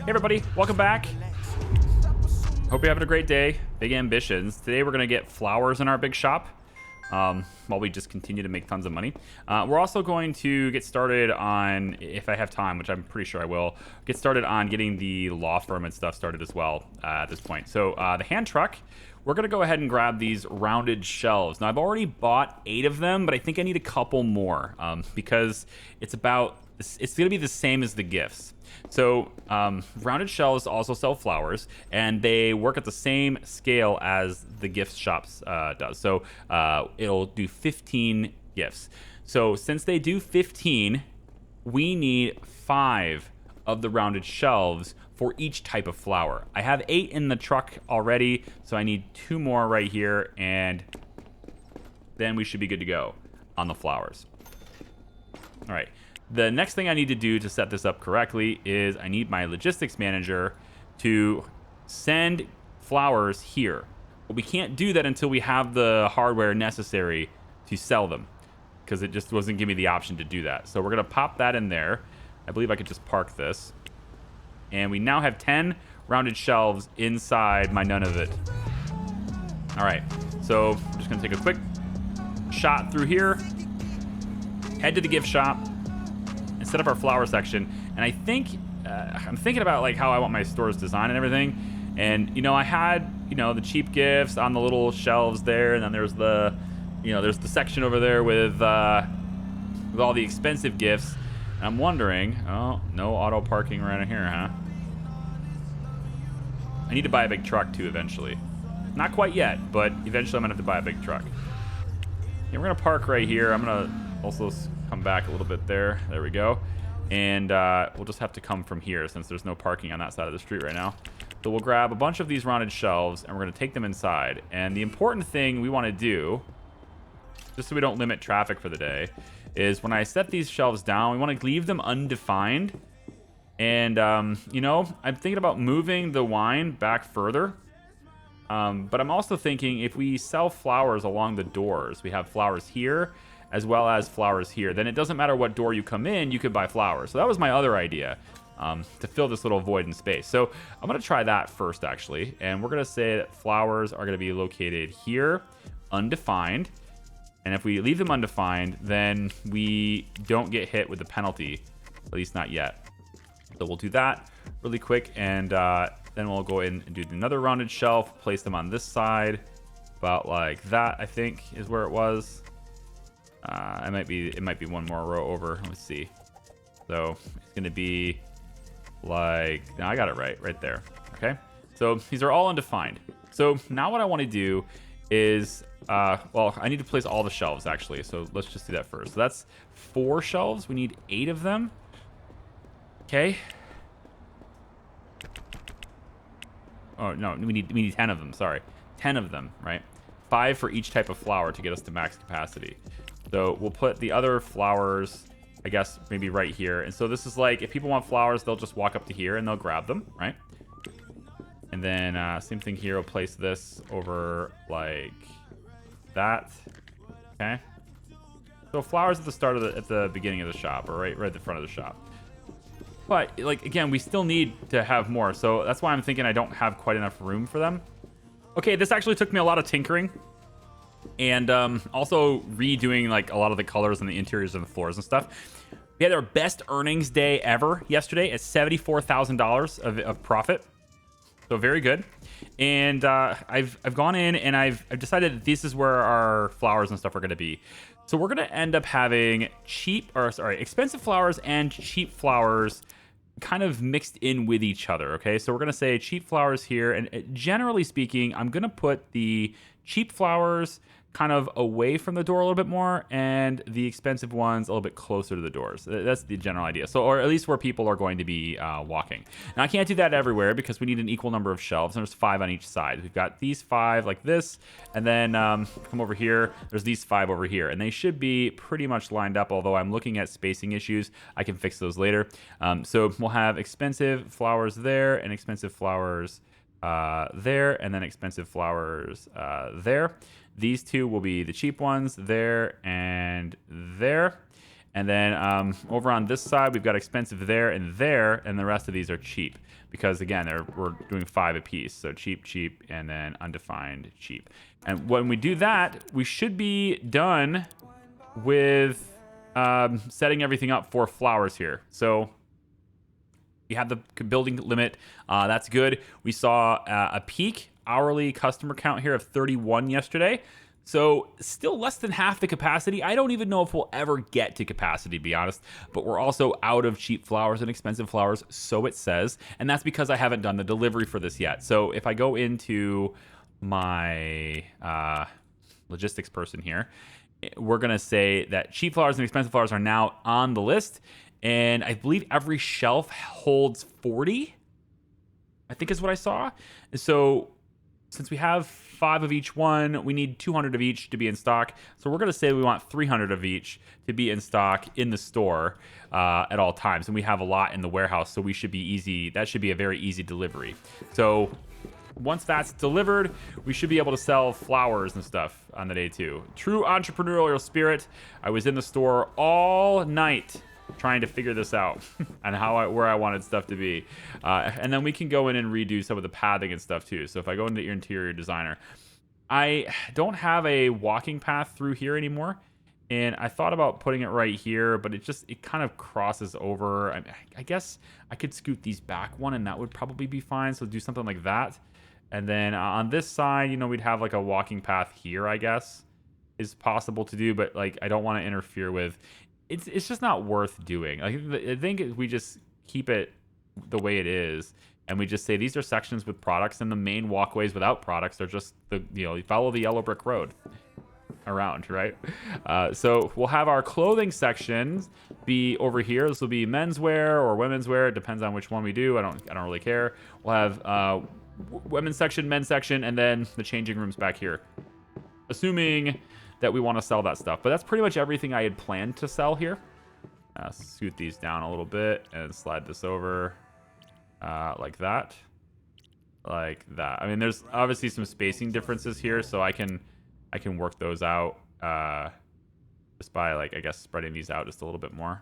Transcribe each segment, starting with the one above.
Hey everybody, welcome back. Hope you're having a great day. Big ambitions. Today we're gonna get flowers in our big shop while we just continue to make tons of money. We're also going to get started on, if I have time, which I'm pretty sure I will, get started on getting the law firm and stuff started as well at this point. So the hand truck, we're gonna go ahead and grab these rounded shelves. Now I've already bought 8 of them, but I think I need a couple more because it's gonna be the same as the gifts. So rounded shelves also sell flowers, and they work at the same scale as the gift shops does. So it'll do 15 gifts. So since they do 15, we need 5 of the rounded shelves for each type of flower. I have 8 in the truck already, so I need 2 more right here, and then we should be good to go on the flowers. All right. The next thing I need to do to set this up correctly is I need my logistics manager to send flowers here. But we can't do that until we have the hardware necessary to sell them, because it just wasn't giving me the option to do that. So we're going to pop that in there. I believe I could just park this. And we now have 10 rounded shelves inside my none of it. All right. So I'm just going to take a quick shot through here. Head to the gift shop. Set up our flower section, and I think I'm thinking about like how I want my store's design and everything. And I had the cheap gifts on the little shelves there, and then there's the there's the section over there with all the expensive gifts. And I'm wondering, oh, no auto parking right here, huh? I need to buy a big truck too eventually. Not quite yet, but eventually I'm gonna have to buy a big truck. Yeah, we're gonna park right here. I'm gonna also come back a little bit there. There we go. And we'll just have to come from here since there's no parking on that side of the street right now. So we'll grab a bunch of these rounded shelves and we're going to take them inside. And the important thing we want to do, just so we don't limit traffic for the day, is when I set these shelves down, we want to leave them undefined. And, I'm thinking about moving the wine back further. But I'm also thinking if we sell flowers along the doors, we have flowers here as well as flowers here, then it doesn't matter what door you come in, you could buy flowers. So that was my other idea, to fill this little void in space. So I'm going to try that first, actually. And we're going to say that flowers are going to be located here, undefined. And if we leave them undefined, then we don't get hit with the penalty, at least not yet. So we'll do that really quick. And then we'll go in and do another rounded shelf, place them on this side, about like that, I think, is where it was. It might be one more row over. Let's see. So it's going to be like, no, I got it right there. Okay. So these are all undefined. So now what I want to do is, well, I need to place all the shelves actually. So let's just do that first. So that's 4 shelves. We need 8 of them. Okay. Oh no, we need 10 of them. Sorry. 10 of them, right? 5 for each type of flower to get us to max capacity. So we'll put the other flowers, I guess, maybe right here. And so this is like, if people want flowers, they'll just walk up to here and they'll grab them, right? And then same thing here. We'll place this over like that. Okay. So flowers at the start of at the beginning of the shop, or right at the front of the shop. But like again, we still need to have more. So that's why I'm thinking I don't have quite enough room for them. Okay, this actually took me a lot of tinkering. And also redoing like a lot of the colors and the interiors of the floors and stuff. We had our best earnings day ever yesterday at $74,000 of profit. So very good. And I've gone in and I've decided that this is where our flowers and stuff are going to be. So we're going to end up having expensive flowers and cheap flowers kind of mixed in with each other. Okay, so we're going to say cheap flowers here. And generally speaking, I'm going to put the cheap flowers kind of away from the door a little bit more, and the expensive ones a little bit closer to the doors. That's the general idea. So, or at least where people are going to be walking. Now, I can't do that everywhere because we need an equal number of shelves, and there's 5 on each side. We've got these 5 like this, and then come over here. There's these 5 over here, and they should be pretty much lined up, although I'm looking at spacing issues. I can fix those later. So we'll have expensive flowers there, and expensive flowers there, and then expensive flowers there. These 2 will be the cheap ones there and there. And then over on this side, we've got expensive there, and the rest of these are cheap. Because, again, we're doing 5 apiece. So cheap, cheap, and then undefined, cheap. And when we do that, we should be done with setting everything up for flowers here. So we have the building limit. That's good. We saw a peak hourly customer count here of 31 yesterday. So still less than half the capacity. I don't even know if we'll ever get to capacity, to be honest. But we're also out of cheap flowers and expensive flowers, so it says. And that's because I haven't done the delivery for this yet. So if I go into my logistics person here, we're going to say that cheap flowers and expensive flowers are now on the list. And I believe every shelf holds 40, I think is what I saw. So since we have 5 of each one, we need 200 of each to be in stock. So we're going to say we want 300 of each to be in stock in the store at all times. And we have a lot in the warehouse, so we should be easy. That should be a very easy delivery. So once that's delivered, we should be able to sell flowers and stuff on the day too. True entrepreneurial spirit. I was in the store all night trying to figure this out and where I wanted stuff to be. And then we can go in and redo some of the pathing and stuff too. So if I go into your interior designer, I don't have a walking path through here anymore. And I thought about putting it right here, but it kind of crosses over. I guess I could scoot these back one and that would probably be fine. So do something like that. And then on this side, we'd have like a walking path here, I guess, is possible to do. But like, I don't want to interfere with. It's just not worth doing. I think we just keep it the way it is, and we just say these are sections with products, and the main walkways without products are just you follow the yellow brick road around, right? So we'll have our clothing sections be over here. This will be menswear or women's wear. It depends on which one we do. I don't really care. We'll have women's section, men's section, and then the changing rooms back here. Assuming that we want to sell that stuff. But that's pretty much everything I had planned to sell here. Scoot these down a little bit and slide this over like that. Like that. I mean, there's obviously some spacing differences here, so I can work those out just by, like, I guess, spreading these out just a little bit more.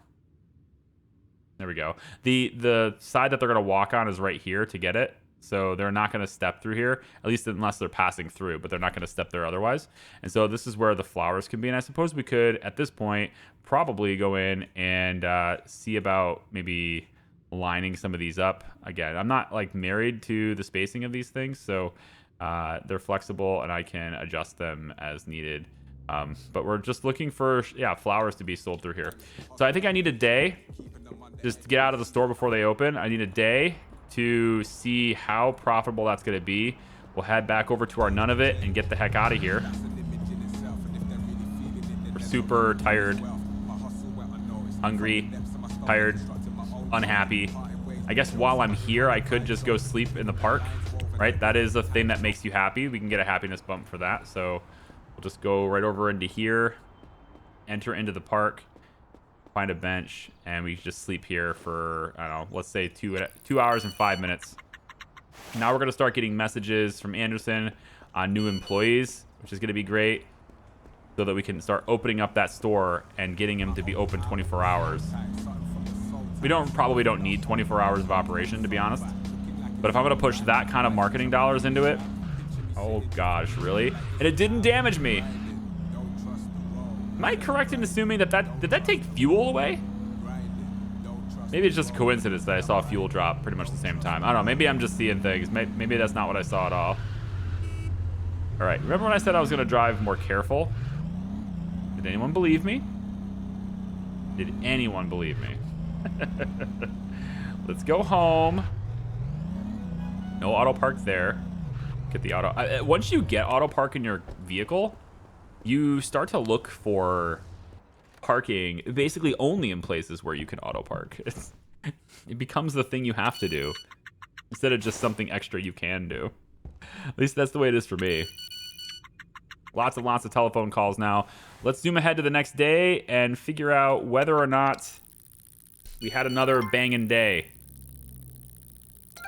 There we go. The side that they're going to walk on is right here to get it. So they're not going to step through here, at least unless they're passing through, but they're not going to step there otherwise. And so this is where the flowers can be. And I suppose we could, at this point, probably go in and see about maybe lining some of these up. Again, I'm not like married to the spacing of these things, so they're flexible and I can adjust them as needed. But we're just looking for, flowers to be sold through here. So I think I need a day just to get out of the store before they open. I need a day to see how profitable that's going to be. We'll head back over to our none of it and get the heck out of here. We're super tired, hungry, tired, unhappy. I guess while I'm here, I could just go sleep in the park, right? That is a thing that makes you happy. We can get a happiness bump for that. So we'll just go right over into here, enter into the park, find a bench, and we just sleep here for, I don't know, let's say 2 hours and 5 minutes. Now we're going to start getting messages from Anderson on new employees, which is going to be great, so that we can start opening up that store and getting him to be open 24 hours. We probably don't need 24 hours of operation, to be honest. But if I'm going to push that kind of marketing dollars into it, oh gosh, really? And it didn't damage me. Am I correct in assuming did that take fuel away? Maybe it's just a coincidence that I saw fuel drop pretty much the same time. I don't know. Maybe I'm just seeing things. Maybe that's not what I saw at all. All right. Remember when I said I was going to drive more careful? Did anyone believe me? Did anyone believe me? Let's go home. No auto park there. Get the auto. Once you get auto park in your vehicle, you start to look for parking basically only in places where you can auto park. It becomes the thing you have to do instead of just something extra you can do. At least that's the way it is for me. Lots and lots of telephone calls now. Let's zoom ahead to the next day and figure out whether or not we had another banging day.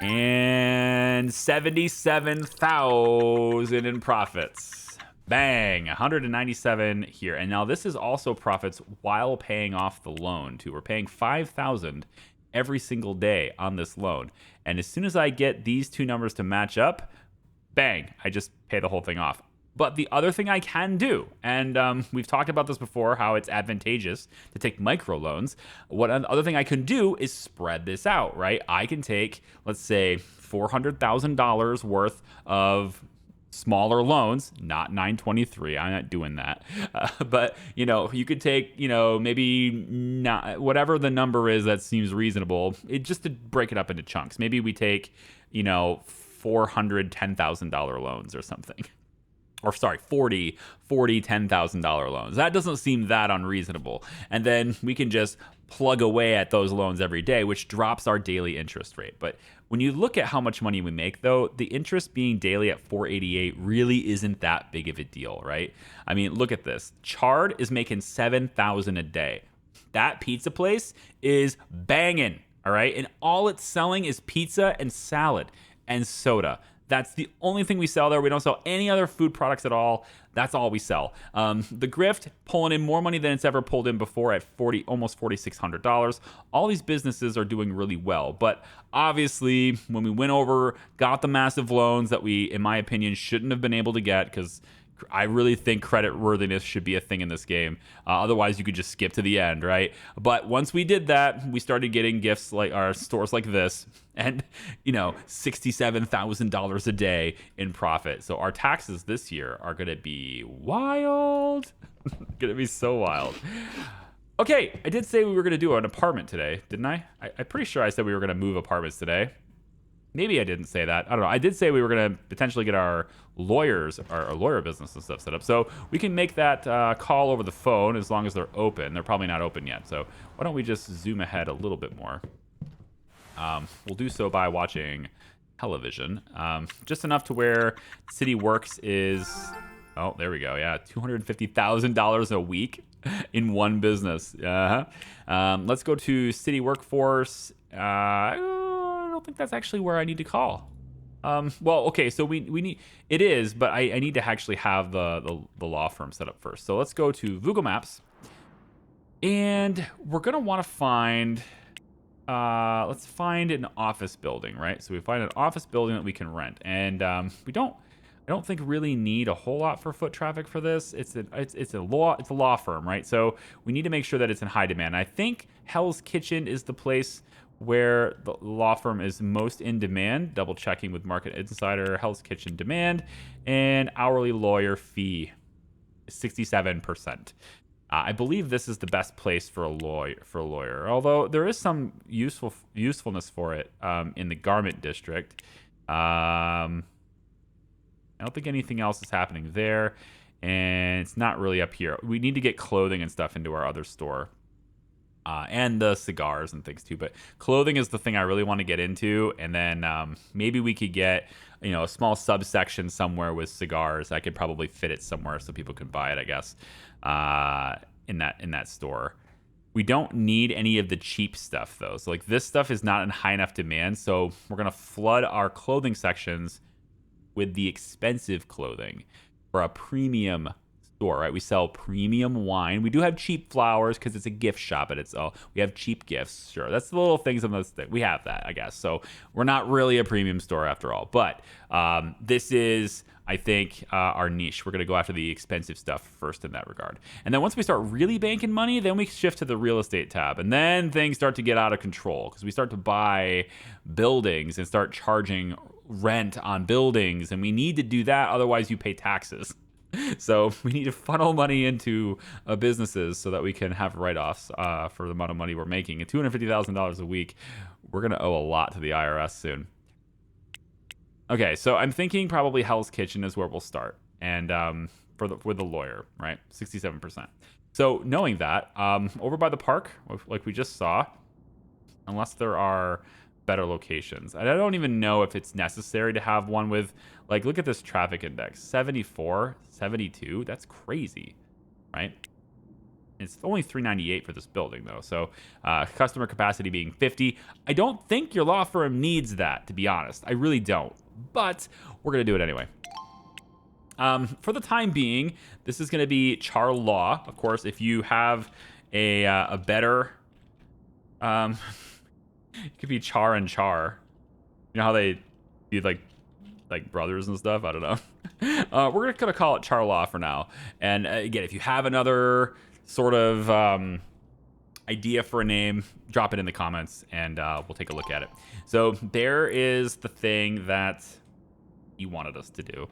And 77,000 in profits. Bang, 197 here. And now this is also profits while paying off the loan too. We're paying 5,000 every single day on this loan. And as soon as I get these two numbers to match up, bang, I just pay the whole thing off. But the other thing I can do, and we've talked about this before, how it's advantageous to take microloans. What other thing I can do is spread this out, right? I can take, let's say, $400,000 worth of smaller loans, not 923. I'm not doing that. But, you could take, maybe not whatever the number is that seems reasonable, just to break it up into chunks. Maybe we take, $410,000 loans or something. Or sorry, 40 $10,000 loans. That doesn't seem that unreasonable. And then we can just plug away at those loans every day, which drops our daily interest rate. But when you look at how much money we make, though, the interest being daily at 488 really isn't that big of a deal, right? I mean, look at this. Chard is making 7,000 a day. That pizza place is banging, all right? And all it's selling is pizza and salad and soda. That's the only thing we sell there. We don't sell any other food products at all. That's all we sell. The Grift pulling in more money than it's ever pulled in before at almost $4,600. All these businesses are doing really well. But obviously, when we went over, got the massive loans that we, in my opinion, shouldn't have been able to get, because I really think credit worthiness should be a thing in this game. Otherwise, you could just skip to the end, right? But once we did that, we started getting gifts like our stores like this, and $67,000 a day in profit. So our taxes this year are going to be wild. Going to be so wild. Okay, I did say we were going to do an apartment today, didn't I? I'm pretty sure I said we were going to move apartments today. Maybe I didn't say that. I don't know. I did say we were going to potentially get our lawyer business and stuff set up. So we can make that call over the phone as long as they're open. They're probably not open yet. So why don't we just zoom ahead a little bit more? We'll do so by watching television. Just enough to where City Works is... Oh, there we go. Yeah, $250,000 a week in one business. Let's go to City Workforce. I don't think that's actually where I need to call. Well, okay, so we need it is, but I need to actually have the law firm set up first. So let's go to Google Maps, and we're gonna want to find. Let's find an office building, right? So we find an office building that we can rent, and I don't think really need a whole lot for foot traffic for this. It's a law firm, right? So we need to make sure that it's in high demand. I think Hell's Kitchen is the place where the law firm is most in demand. Double checking with Market Insider. Hell's Kitchen demand and hourly lawyer fee 67%. I believe this is the best place for a lawyer. Although there is some usefulness for it in the garment district. I don't think anything else is happening there, and it's not really up here. We need to get clothing and stuff into our other store. And the cigars and things too, but clothing is the thing I really want to get into, and then maybe we could get a small subsection somewhere with cigars. I could probably fit it somewhere so people can buy it, I guess, in that store. We don't need any of the cheap stuff though, so like this stuff is not in high enough demand, so we're gonna flood our clothing sections with the expensive clothing for a premium store, right? We sell premium wine. We do have cheap flowers because it's a gift shop, but we have cheap gifts. Sure, that's the little things on those things. We have that, I guess. So we're not really a premium store after all. But this is, I think, our niche. We're going to go after the expensive stuff first in that regard. And then once we start really banking money, then we shift to the real estate tab. And then things start to get out of control because we start to buy buildings and start charging rent on buildings. And we need to do that. Otherwise, you pay taxes. So we need to funnel money into businesses so that we can have write-offs for the amount of money we're making. At $250,000 a week, we're going to owe a lot to the IRS soon. Okay, so I'm thinking probably Hell's Kitchen is where we'll start, and with the lawyer, right? 67%. So knowing that, over by the park, like we just saw, unless there are better locations. And I don't even know if it's necessary to have one with, like, look at this traffic index, 74, 72. That's crazy, right? It's only 398 for this building, though. So customer capacity being 50. I don't think your law firm needs that, to be honest. I really don't. But we're going to do it anyway. For the time being, this is going to be char law. Of course, if you have a better, it could be char and char. You know how they do like brothers and stuff? I don't know. We're gonna call it char law for now. And again, if you have another sort of idea for a name, drop it in the comments and we'll take a look at it. So there is the thing that you wanted us to do.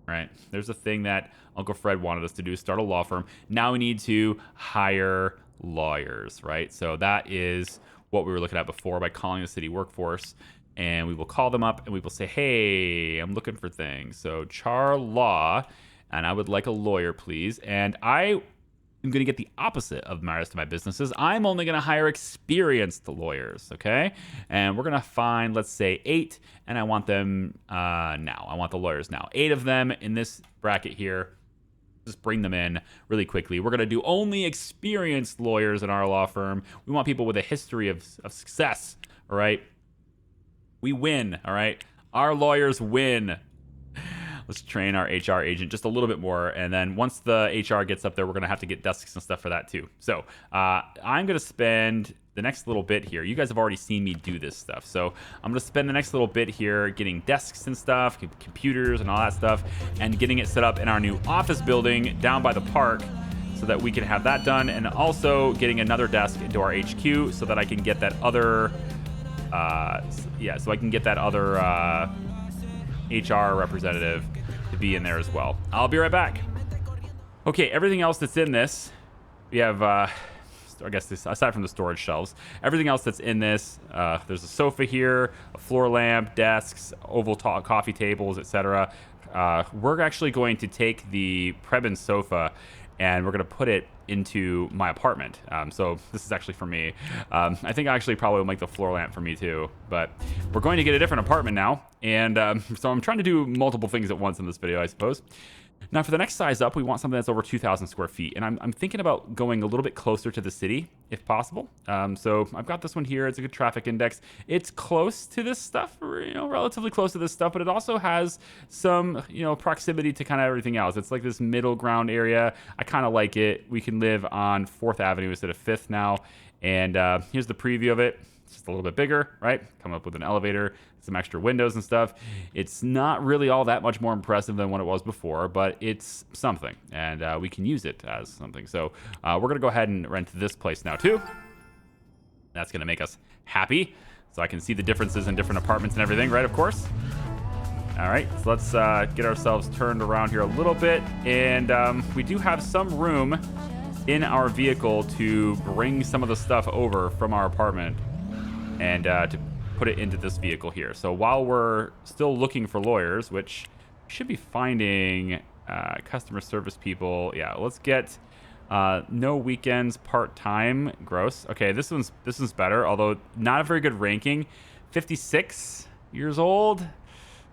Right. There's a thing that Uncle Fred wanted us to do, start a law firm. Now we need to hire lawyers, right? So that is what we were looking at before by calling the city workforce. And we will call them up and we will say, hey, I'm looking for things. So char law, and I would like a lawyer, please. And I am going to get the opposite of the rest of my businesses. I'm only going to hire experienced lawyers, okay? And we're going to find, let's say, 8, and I want them now. I want the lawyers now. 8 of them in this bracket here. Just bring them in really quickly. We're going to do only experienced lawyers in our law firm. We want people with a history of success, all right? We win, all right? Our lawyers win. Let's train our HR agent just a little bit more. And then once the HR gets up there, we're going to have to get desks and stuff for that too. So I'm going to spend the next little bit here. You guys have already seen me do this stuff. So I'm going to spend the next little bit here getting desks and stuff, computers and all that stuff, and getting it set up in our new office building down by the park so that we can have that done. And also getting another desk into our HQ so that I can get that other, so I can get that other HR representative to be in there as well. I'll be right back. Okay, everything else that's in this, we have, I guess this, aside from the storage shelves, everything else that's in this, there's a sofa here, a floor lamp, desks, oval coffee tables, etc. We're actually going to take the Prebin sofa and we're going to put it into my apartment. So this is actually for me. I think I actually probably will make the floor lamp for me too, but we're going to get a different apartment now. And so I'm trying to do multiple things at once in this video, I suppose. Now for the next size up, we want something that's over 2,000 square feet. And I'm thinking about going a little bit closer to the city, if possible. So I've got this one here. It's a good traffic index. It's close to this stuff, relatively close to this stuff, but it also has some, proximity to kind of everything else. It's like this middle ground area. I kind of like it. We can live on 4th Avenue instead of 5th now. And here's the preview of it. It's just a little bit bigger, right? Come up with an elevator, some extra windows and stuff. It's not really all that much more impressive than what it was before, but it's something, and we can use it as something. So we're going to go ahead and rent this place now, too. That's going to make us happy, so I can see the differences in different apartments and everything, right, of course? All right, so let's get ourselves turned around here a little bit, and we do have some room in our vehicle to bring some of the stuff over from our apartment and to put it into this vehicle here. So while we're still looking for lawyers, which should be finding customer service people, yeah, let's get no weekends, part-time, gross. Okay, this one's better, although not a very good ranking. 56 years old,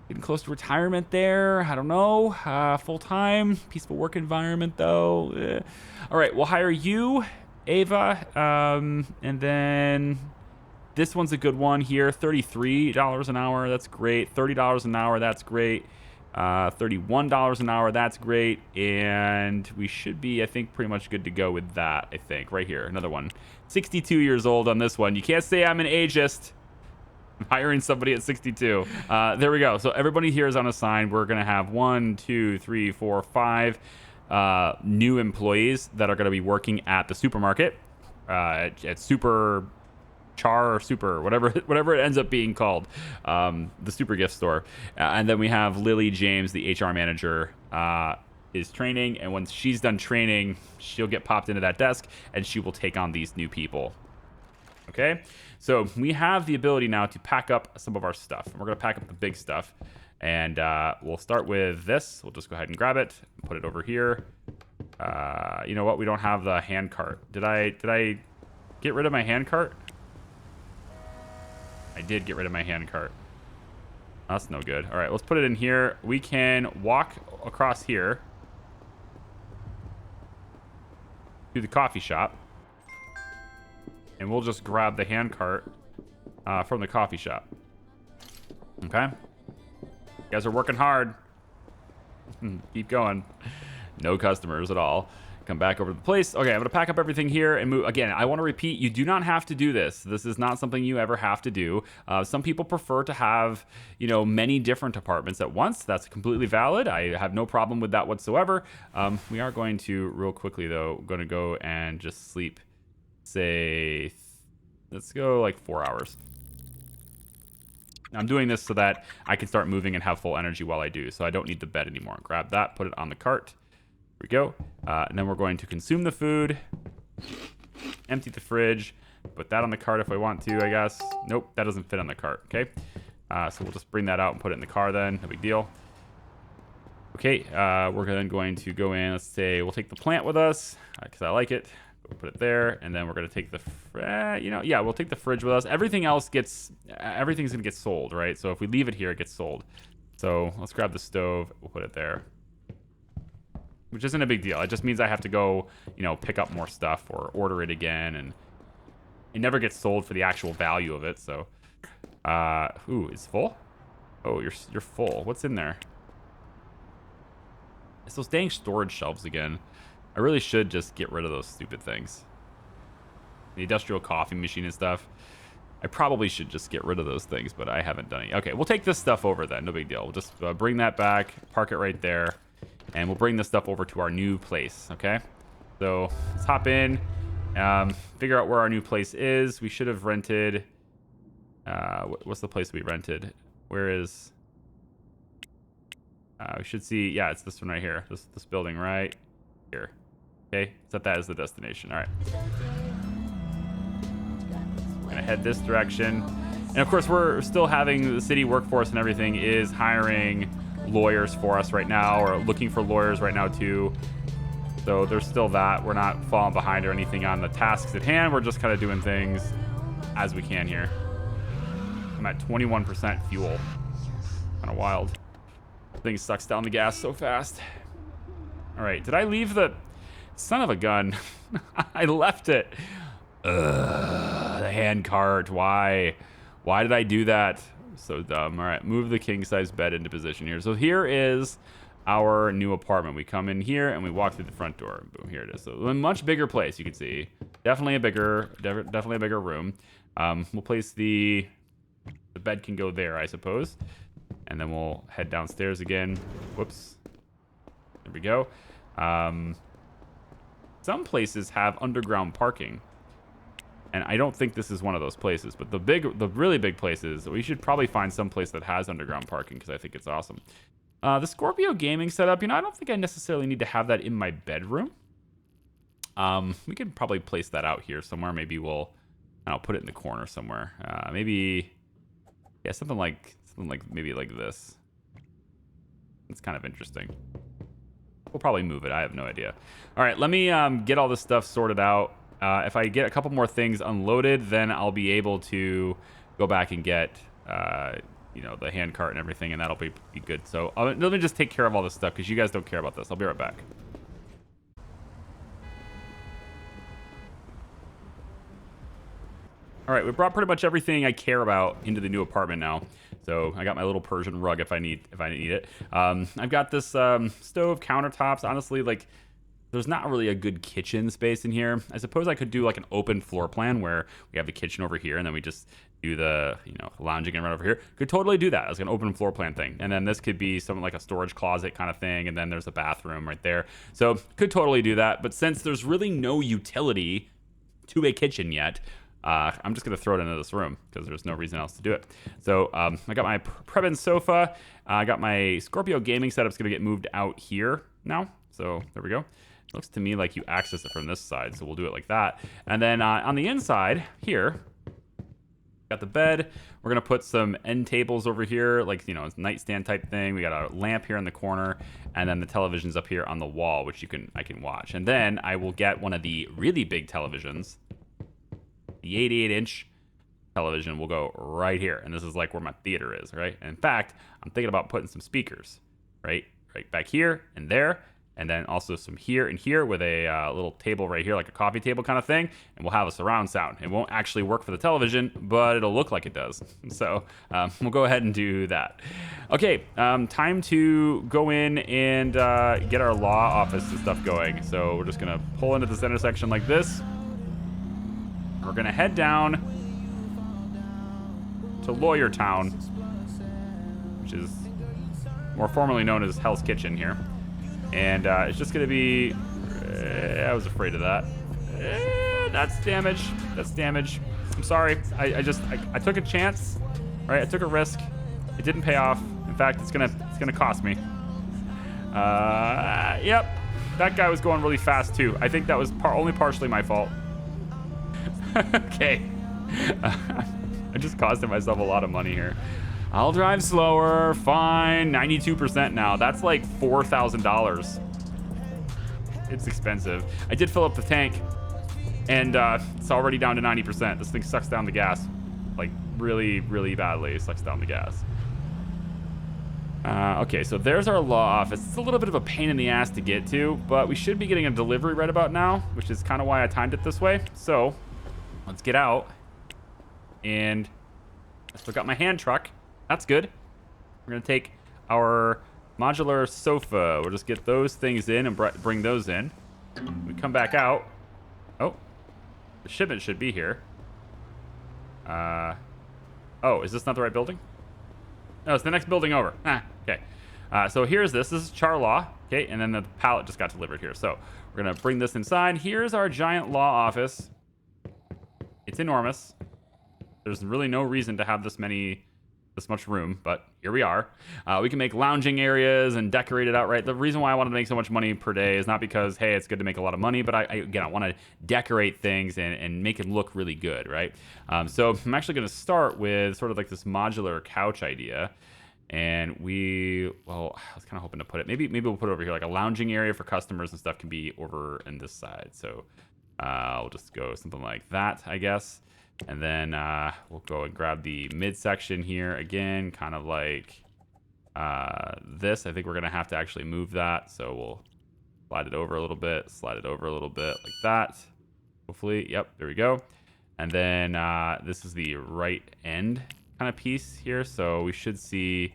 getting close to retirement there. I don't know. Full-time, peaceful work environment though. All right, we'll hire you, Ava, and then this one's a good one here. $33 an hour, that's great. $30 an hour, that's great. $31 an hour, that's great. And we should be, I think, pretty much good to go with that, I think. Right here, another one. 62 years old on this one. You can't say I'm an ageist. I'm hiring somebody at 62. There we go. So everybody here is on a sign. We're going to have 1, 2, 3, 4, 5 new employees that are going to be working at the supermarket, at Char or Super, whatever it ends up being called, the Super Gift Store. And then we have Lily James, the HR manager, is training. And once she's done training, she'll get popped into that desk and she will take on these new people. Okay, so we have the ability now to pack up some of our stuff. And we're going to pack up the big stuff. And we'll start with this. We'll just go ahead and grab it, put it over here. You know what? We don't have the hand cart. Did I get rid of my hand cart? I did get rid of my hand cart. That's no good. All right, let's put it in here. We can walk across here to the coffee shop. And we'll just grab the hand cart from the coffee shop. Okay? You guys are working hard. Keep going. No customers at all. Come back over to the place. Okay, I'm gonna pack up everything here and move. Again, I want to repeat, you do not have to do this. This is not something you ever have to do. Some people prefer to have, many different apartments at once. That's completely valid. I have no problem with that whatsoever. We are going to, real quickly though, going to go and just sleep, say, let's go like 4 hours. I'm doing this so that I can start moving and have full energy while I do, so I don't need the bed anymore. Grab that, put it on the cart. Here we go. And then we're going to consume the food, empty the fridge, put that on the cart if I want to, I guess. Nope, that doesn't fit on the cart, okay? So we'll just bring that out and put it in the car then, no big deal. Okay, we're then going to go in, let's say we'll take the plant with us, because I like it. We'll put it there, and then we're going to take the, we'll take the fridge with us. Everything else everything's going to get sold, right? So if we leave it here, it gets sold. So let's grab the stove, we'll put it there. Which isn't a big deal. It just means I have to go, pick up more stuff or order it again, and it never gets sold for the actual value of it. So, ooh, it's full? Oh, you're full. What's in there? It's those dang storage shelves again. I really should just get rid of those stupid things. The industrial coffee machine and stuff. I probably should just get rid of those things, but I haven't done it. Okay, we'll take this stuff over then. No big deal. We'll just bring that back, park it right there. And we'll bring this stuff over to our new place, okay? So let's hop in, figure out where our new place is. We should have rented... what's the place we rented? Where is... we should see... Yeah, it's this one right here. This building right here. Okay, set that as the destination. All right. We're going to head this direction. And of course, we're still having the city workforce and everything is hiring lawyers for us right now, or looking for lawyers right now too. So there's still that. We're not falling behind or anything on the tasks at hand. We're just kind of doing things as we can here. I'm at 21% fuel. Kind of wild. Thing sucks down the gas so fast. All right, did I leave the... Son of a gun. I left it. Ugh, the hand cart. Why did I do that? So dumb. All right, move the king size bed into position here. So here is our new apartment. We come in here and we walk through the front door. Boom, here it is. So a much bigger place, you can see. Definitely a bigger room. We'll place the bed can go there, I suppose. And then we'll head downstairs again. Whoops. There we go. Some places have underground parking. And I don't think this is one of those places, but the really big places, we should probably find some place that has underground parking because I think it's awesome. The Scorpio gaming setup, I don't think I necessarily need to have that in my bedroom. We could probably place that out here somewhere. Maybe I'll put it in the corner somewhere. Maybe, yeah, something like maybe like this. It's kind of interesting. We'll probably move it. I have no idea. All right, let me get all this stuff sorted out. If I get a couple more things unloaded, then I'll be able to go back and get, the hand cart and everything, and that'll be good. So let me just take care of all this stuff because you guys don't care about this. I'll be right back. All right, we brought pretty much everything I care about into the new apartment now. So I got my little Persian rug if I need it. I've got this stove, countertops. Honestly, there's not really a good kitchen space in here. I suppose I could do like an open floor plan where we have the kitchen over here and then we just do the, lounging and right over here. Could totally do that as an open floor plan thing. And then this could be something like a storage closet kind of thing. And then there's a bathroom right there. So could totally do that. But since there's really no utility to a kitchen yet, I'm just going to throw it into this room because there's no reason else to do it. So I got my Prebin sofa. I got my Scorpio gaming setup's going to get moved out here now. So there we go. It looks to me like you access it from this side, so we'll do it like that. And then on the inside here, got the bed. We're going to put some end tables over here, like, it's a nightstand type thing. We got a lamp here in the corner, and then the television's up here on the wall, which I can watch. And then I will get one of the really big televisions. The 88-inch television will go right here, and this is like where my theater is, right? And in fact, I'm thinking about putting some speakers right back here and there, and then also some here and here with a little table right here, like a coffee table kind of thing, and we'll have a surround sound. It won't actually work for the television, but it'll look like it does. So we'll go ahead and do that. Okay, time to go in and get our law office and stuff going. So we're just gonna pull into this intersection like this. We're gonna head down to Lawyer Town, which is more formally known as Hell's Kitchen here. And it's just gonna be, I was afraid of that. That's damage, that's damage. I'm sorry, I took a chance, right? I took a risk, it didn't pay off. In fact, it's gonna cost me. Yep, that guy was going really fast too. I think that was only partially my fault. Okay. I just costed myself a lot of money here. I'll drive slower, fine. 92% now. That's like $4,000. It's expensive. I did fill up the tank, and it's already down to 90%. This thing sucks down the gas, like really, really badly. It sucks down the gas. Okay, so there's our law office. It's a little bit of a pain in the ass to get to, but we should be getting a delivery right about now, which is kind of why I timed it this way. So let's get out, and I still got my hand truck. That's good. We're gonna take our modular sofa. We'll just get those things in and bring those in. We come back out. Oh, the shipment should be here. Oh, is this not the right building? No, it's the next building over. Okay. So here's this. This is Charlaw. Okay, and then the pallet just got delivered here. So we're gonna bring this inside. Here's our giant law office. It's enormous. There's really no reason to have this much room, but here we are. We can make lounging areas and decorate it outright. The reason why I wanted to make so much money per day is not because, hey, it's good to make a lot of money, but I want to decorate things and make them look really good, right? So I'm actually going to start with sort of like this modular couch idea. And I was kind of hoping to put it, maybe we'll put it over here, like a lounging area for customers and stuff can be over in this side. So we'll just go something like that, I guess. And then we'll go and grab the midsection here again, kind of like this. I think we're going to have to actually move that. So we'll slide it over a little bit, slide it over a little bit like that. Hopefully, yep, there we go. And then this is the right end kind of piece here. So we should see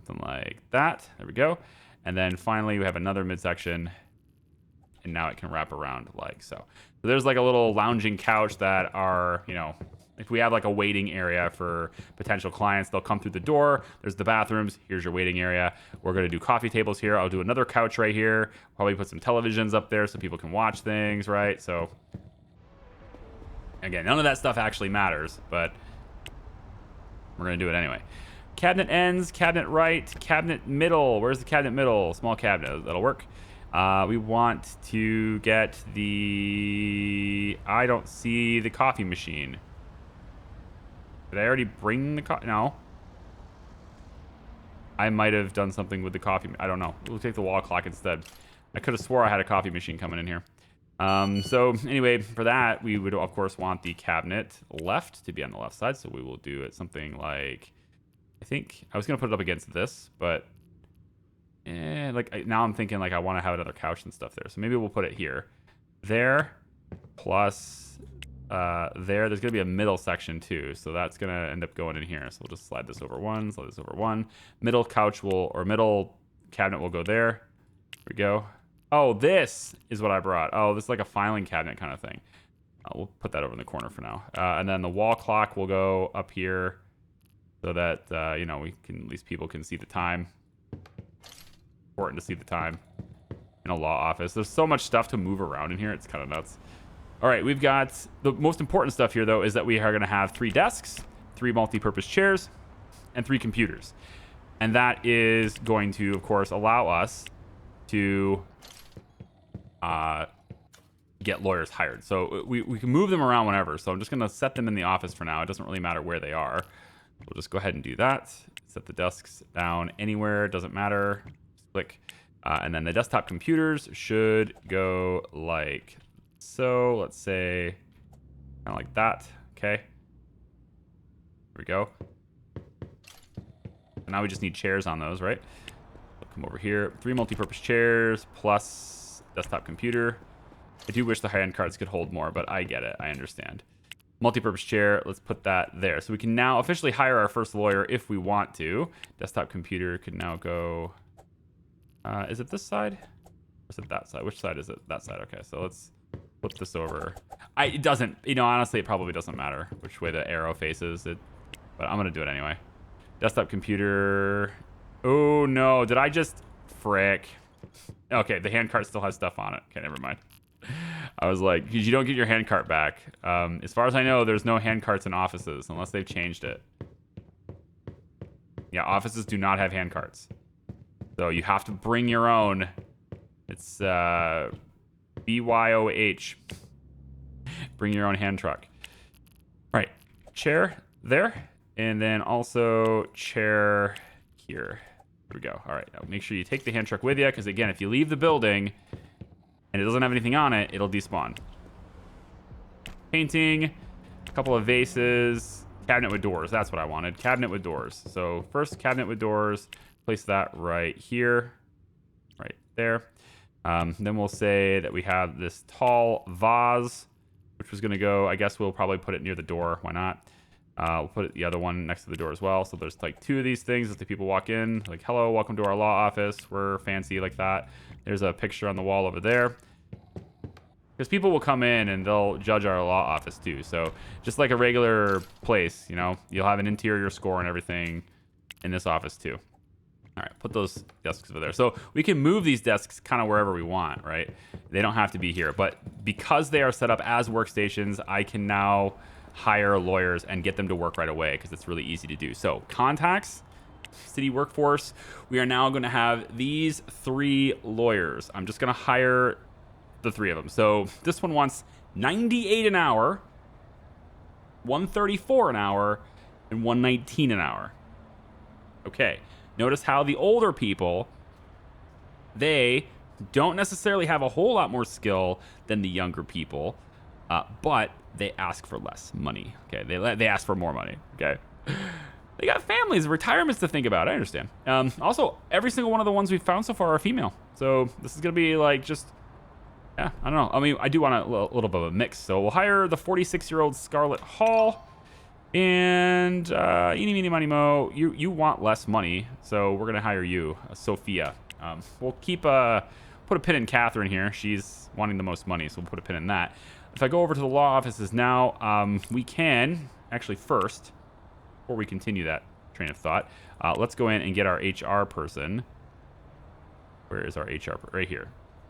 something like that. There we go. And then finally, we have another midsection. And now it can wrap around like so. So there's like a little lounging couch that are, if we have like a waiting area for potential clients, they'll come through the door. There's the bathrooms. Here's your waiting area. We're going to do coffee tables here. I'll do another couch right here. Probably put some televisions up there so people can watch things, right? So again, none of that stuff actually matters, but we're going to do it anyway. Cabinet ends, cabinet right, cabinet middle. Where's the cabinet middle? Small cabinet. That'll work. We want to get I don't see the coffee machine. Did I already bring the no. I might have done something with the coffee. I don't know. We'll take the wall clock instead. I could have swore I had a coffee machine coming in here. So anyway, for that, we would of course want the cabinet left to be on the left side. So we will do it something like, I think I was going to put it up against this, but now I'm thinking like I want to have another couch and stuff there. So maybe we'll put it here. There, plus there. There's going to be a middle section too. So that's going to end up going in here. So we'll just slide this over one, slide this over one. Middle couch middle cabinet will go there. There we go. Oh, this is what I brought. Oh, this is like a filing cabinet kind of thing. We'll put that over in the corner for now. And then the wall clock will go up here so that, we can, at least people can see the time. Important to see the time in a law office. There's so much stuff to move around in here. It's kind of nuts. All right, we've got the most important stuff here, though, is that we are going to have 3 desks, 3 multi-purpose chairs, and 3 computers. And that is going to, of course, allow us to get lawyers hired. So we can move them around whenever. So I'm just going to set them in the office for now. It doesn't really matter where they are. We'll just go ahead and do that. Set the desks down anywhere. It doesn't matter. Just click. And then the desktop computers should go like so. Let's say kind of like that. Okay. Here we go. And now we just need chairs on those, right? So Come over here. 3 multi-purpose chairs plus desktop computer. I do wish the hand carts could hold more, but I get it. I understand. Multi-purpose chair. Let's put that there. So we can now officially hire our first lawyer if we want to. Desktop computer could now go... is it this side? Or is it that side? Which side is it? That side. Okay, so let's flip this over. It doesn't... You know, honestly, it probably doesn't matter which way the arrow faces. But I'm going to do it anyway. Desktop computer... Oh, no. Did I just... Frick. Okay, the handcart still has stuff on it. Okay, never mind. I was like, because you don't get your handcart back. As far as I know, there's no handcarts in offices unless they've changed it. Yeah, offices do not have handcarts. So you have to bring your own. It's BYOH. Bring your own hand truck. All right, chair there. And then also chair here. Here we go. All right, now make sure you take the hand truck with you, because again, if you leave the building and it doesn't have anything on it, it'll despawn. Painting, a couple of vases, cabinet with doors. That's what I wanted. Cabinet with doors. So first cabinet with doors, place that right here, right there. Then we'll say that we have this tall vase, which was going to go, I guess we'll probably put it near the door. Why not? We'll put the other one next to the door as well. So there's like 2 of these things as the people walk in. Like, hello, welcome to our law office. We're fancy like that. There's a picture on the wall over there. Because people will come in and they'll judge our law office too. So just like a regular place, you know, you'll have an interior score and everything in this office too. All right, put those desks over there. So we can move these desks kind of wherever we want, right? They don't have to be here. But because they are set up as workstations, I can now hire lawyers and get them to work right away because it's really easy to do. So contacts, city workforce, we are now going to have these 3 lawyers. I'm just going to hire the 3 of them. So this one wants 98 an hour, 134 an hour, and 119 an hour. Okay. Notice how the older people, they don't necessarily have a whole lot more skill than the younger people, but they ask for less money. Okay, they ask for more money. Okay, they got families, retirements to think about. I understand. Also, every single one of the ones we've found so far are female. So this is gonna be like just, yeah, I don't know. I mean, I do want a little bit of a mix. So we'll hire the 46-year-old Scarlett Hall. And eeny, meeny, miny, mo, you want less money, so we're gonna hire you, Sophia. We'll keep put a pin in Catherine here. She's wanting the most money, so we'll put a pin in that. If I go over to the law offices now, we can actually first, before we continue that train of thought, let's go in and get our HR person. Where is our HR? Right here.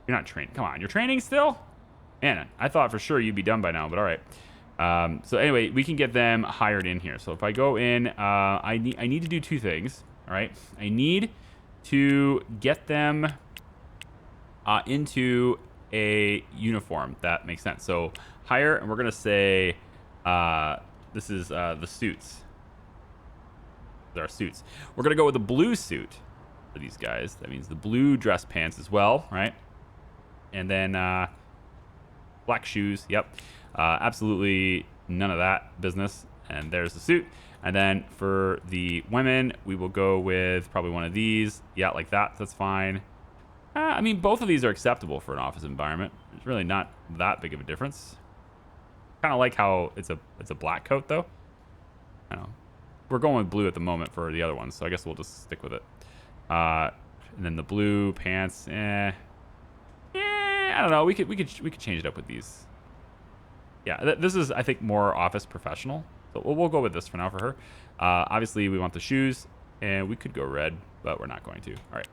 You're not trained. Come on, you're training still? Man, I thought for sure you'd be done by now, but all right. So anyway, we can get them hired in here. So if I go in, I need to do 2 things. All right. I need to get them into a uniform. That makes sense. So hire, and we're going to say this is the suits. These are our suits. We're going to go with the blue suit for these guys. That means the blue dress pants as well, right? And then black shoes. Yep. Absolutely none of that business. And there's the suit. And then for the women, we will go with probably one of these. Yeah, like that. That's fine. I mean, both of these are acceptable for an office environment. It's really not that big of a difference. Kind of like how it's a black coat, though. I don't know. We're going with blue at the moment for the other ones, so I guess we'll just stick with it. And then the blue pants. I don't know. We could change it up with these. Yeah, this is, I think, more office professional. So we'll go with this for now for her. Obviously, we want the shoes, and we could go red, but we're not going to. All right.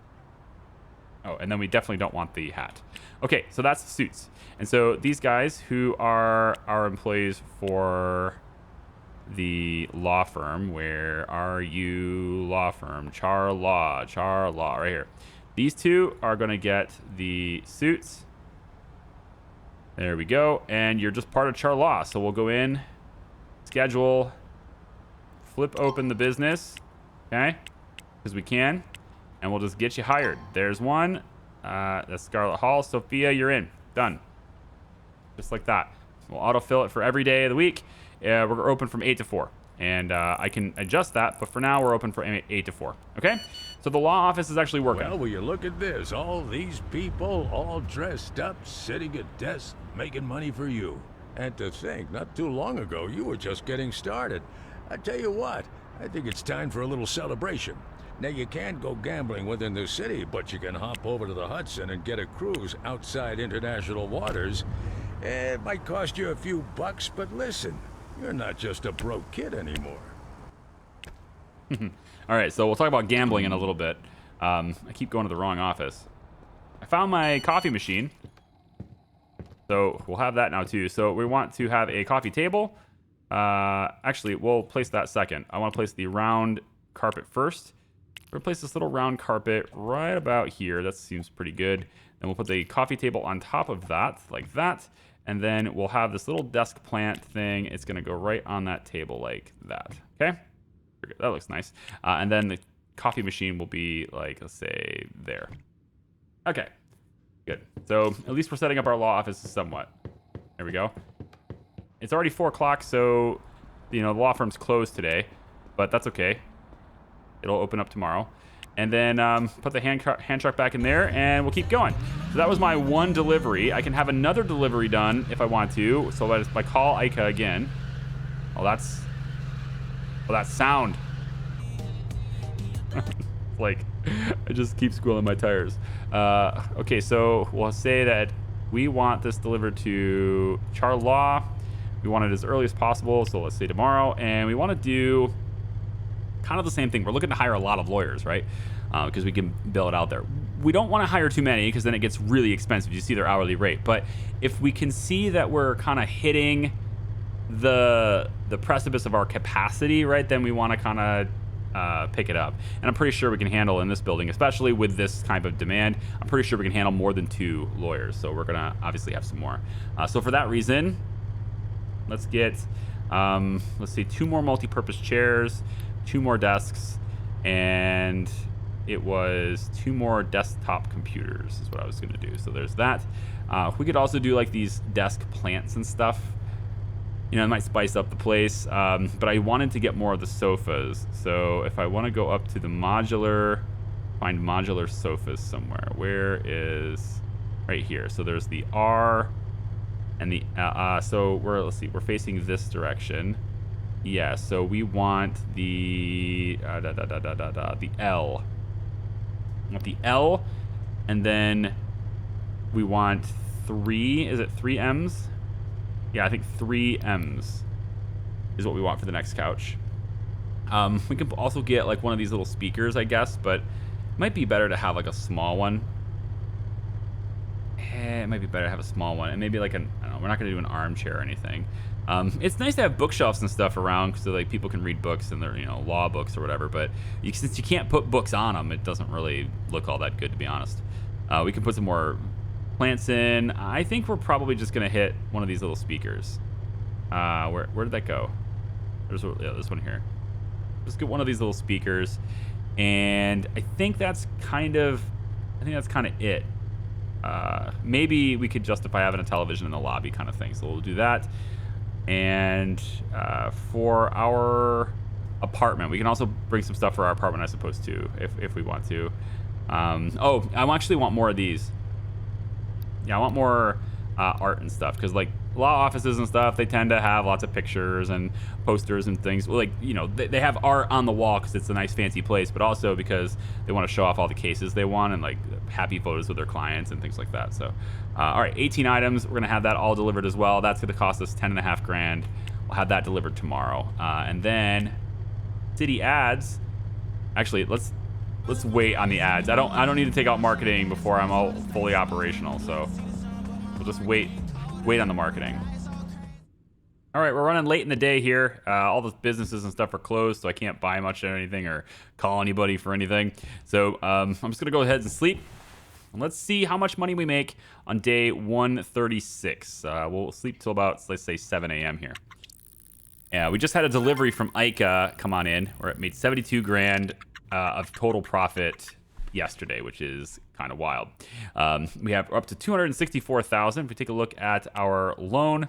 Oh, and then we definitely don't want the hat. Okay, so that's the suits. And so these guys who are our employees for the law firm, where are you, law firm? Char Law, right here. These 2 are going to get the suits. There we go. And you're just part of Char Law. So we'll go in, schedule, flip open the business, okay? Because we can. And we'll just get you hired. There's one. That's Scarlett Hall. Sophia, you're in. Done. Just like that. We'll autofill it for every day of the week. We're open from 8 to 4. And I can adjust that, but for now we're open for 8 to 4. Okay? So the law office is actually working. Well, will you look at this? All these people, all dressed up, sitting at desks, making money for you. And to think, not too long ago, you were just getting started. I tell you what, I think it's time for a little celebration. Now, you can't go gambling within the city, but you can hop over to the Hudson and get a cruise outside international waters. It might cost you a few bucks, but listen, you're not just a broke kid anymore. All right, so we'll talk about gambling in a little bit. I keep going to the wrong office. I found my coffee machine. So we'll have that now too. So we want to have a coffee table. Actually, we'll place that second. I want to place the round carpet first. We'll place this little round carpet right about here. That seems pretty good. Then we'll put the coffee table on top of that, like that. And then we'll have this little desk plant thing. It's going to go right on that table like that. Okay? That looks nice. And then the coffee machine will be like, let's say, there. Okay. Good. So at least we're setting up our law office somewhat. There we go. It's already 4 o'clock, so, you know, the law firm's closed today. But that's okay. It'll open up tomorrow. And then put the hand truck back in there, and we'll keep going. So that was my one delivery. I can have another delivery done if I want to. So if I call Ica again. Oh, that's sound. Like, I just keep squealing my tires. Okay, so we'll say that we want this delivered to Charlaw. We want it as early as possible, so let's say tomorrow. And we want to do kind of the same thing. We're looking to hire a lot of lawyers, right? Because we can bill it out there. We don't want to hire too many because then it gets really expensive. You see their hourly rate. But if we can see that we're kind of hitting the precipice of our capacity, right, then we want to kind of pick it up. And I'm pretty sure we can handle in this building, especially with this type of demand, I'm pretty sure we can handle more than 2 lawyers. So we're going to obviously have some more. So for that reason, let's get, let's see, 2 more multi-purpose chairs, 2 more desks, and it was 2 more desktop computers is what I was going to do. So there's that. We could also do like these desk plants and stuff. You know, it might spice up the place, but I wanted to get more of the sofas. So if I want to go up to the modular, find modular sofas somewhere. Where is, right here. So there's the R and the, so let's see, we're facing this direction. Yeah, so we want the, the L. We want the L, and then we want 3, is it 3 M's? Yeah, I think 3 M's is what we want for the next couch. We can also get like one of these little speakers, I guess, but it might be better to have like a small one. It might be better to have a small one, and maybe like I don't know, we're not going to do an armchair or anything. It's nice to have bookshelves and stuff around so like people can read books and they're, you know, law books or whatever, but since you can't put books on them, it doesn't really look all that good, to be honest. We can put some more plants in. I think we're probably just gonna hit one of these little speakers. Where did that go? There's this one here. Just get one of these little speakers, and I think that's kind of it. Maybe we could justify having a television in the lobby kind of thing, so we'll do that. And for our apartment, we can also bring some stuff for our apartment, I suppose, too, if we want to. Oh, I actually want more of these. Yeah, I want more art and stuff, because like law offices and stuff, they tend to have lots of pictures and posters and things. Well, like, you know, they have art on the wall because it's a nice fancy place, but also because they want to show off all the cases they won and like happy photos with their clients and things like that. So all right, 18 items, we're gonna have that all delivered as well. That's gonna cost us 10.5 grand. We'll have that delivered tomorrow. And then city ads, actually let's wait on the ads. I don't need to take out marketing before I'm all fully operational, so we'll just wait on the marketing. All right, we're running late in the day here. All the businesses and stuff are closed, so I can't buy much or anything or call anybody for anything. So I'm just gonna go ahead and sleep. And let's see how much money we make on day 136. We'll sleep till about, let's say, 7 a.m. here. Yeah, we just had a delivery from Ica come on in, where it made 72 grand of total profit yesterday, which is kind of wild. We have up to 264,000. If we take a look at our loan,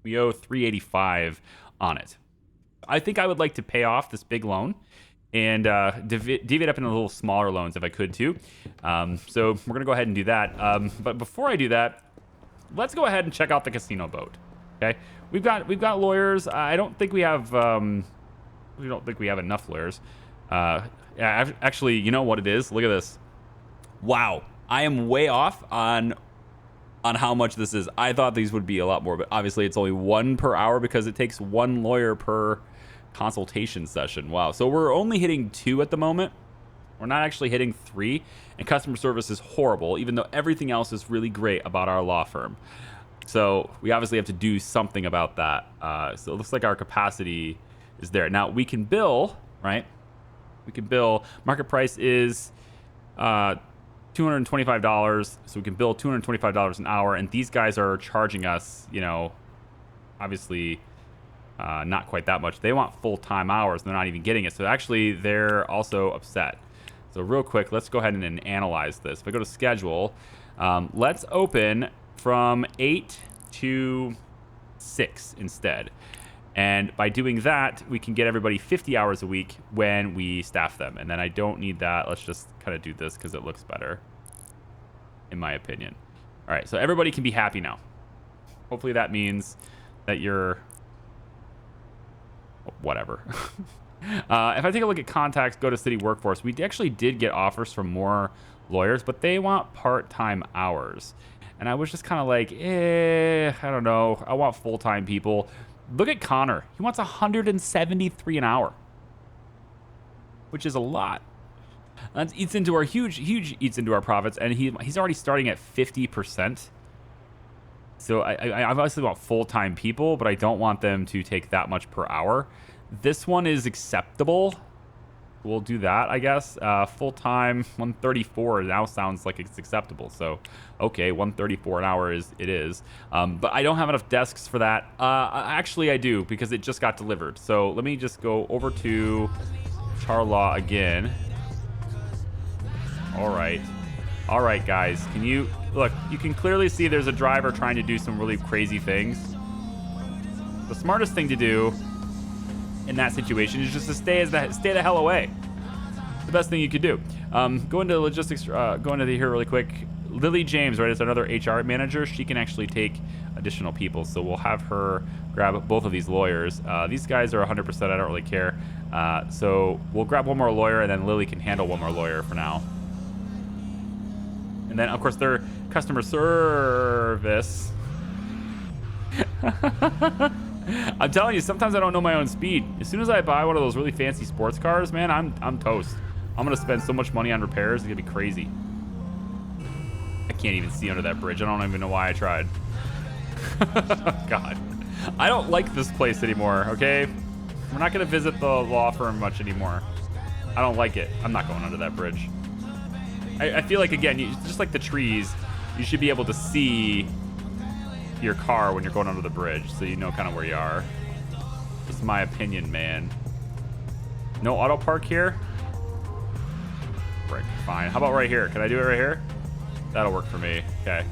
we owe 385 on it. I think I would like to pay off this big loan and divvy it up into little smaller loans if I could too. So we're gonna go ahead and do that. But before I do that, let's go ahead and check out the casino boat. Okay, we've got lawyers. I don't think we have enough lawyers. Yeah, actually, you know what it is? Look at this. Wow, I am way off on how much this is. I thought these would be a lot more, but obviously it's only 1 per hour because it takes 1 lawyer per consultation session. Wow, so we're only hitting 2 at the moment. We're not actually hitting 3, and customer service is horrible, even though everything else is really great about our law firm. So we obviously have to do something about that. So it looks like our capacity is there. Now we can bill, right? We can bill. Market price is $225, so we can bill $225 an hour, and these guys are charging us, you know, obviously not quite that much. They want full-time hours, and they're not even getting it. So actually, they're also upset. So real quick, let's go ahead and analyze this. If I go to schedule, let's open from 8 to 6 instead. And by doing that, we can get everybody 50 hours a week when we staff them. And then I don't need that. Let's just kind of do this because it looks better, in my opinion. All right, so everybody can be happy now. Hopefully that means that you're... whatever. If I take a look at contacts, go to city workforce, we actually did get offers from more lawyers, but they want part-time hours. And I was just kind of like, I don't know. I want full-time people. Look at Connor. He wants $173 an hour, which is a lot. That eats into our huge eats into our profits, and he's already starting at 50%. So I obviously want full-time people, but I don't want them to take that much per hour. This one is acceptable. We'll do that, I guess. Full-time, 134 now sounds like it's acceptable. So, okay, 134 an hour it is. But I don't have enough desks for that. Actually, I do, because it just got delivered. So let me just go over to Charlaw again. All right, guys. Can you look? You can clearly see there's a driver trying to do some really crazy things. The smartest thing to do in that situation is just to stay the hell away. The best thing you could do. Go into logistics. Go into here really quick. Lily James, right? It's another HR manager. She can actually take additional people. So we'll have her grab both of these lawyers. These guys are 100%. I don't really care. So we'll grab one more lawyer, and then Lily can handle one more lawyer for now. And then, of course, their customer service. I'm telling you, sometimes I don't know my own speed. As soon as I buy one of those really fancy sports cars, man, I'm toast. I'm gonna spend so much money on repairs, it's gonna be crazy. I can't even see under that bridge. I don't even know why I tried. God, I don't like this place anymore. Okay, we're not gonna visit the law firm much anymore. I don't like it. I'm not going under that bridge. I feel like, again, just like the trees, you should be able to see your car when you're going under the bridge, so you know kind of where you are. Just my opinion, man. No auto park here? Frick, fine. How about right here? Can I do it right here? That'll work for me. Okay.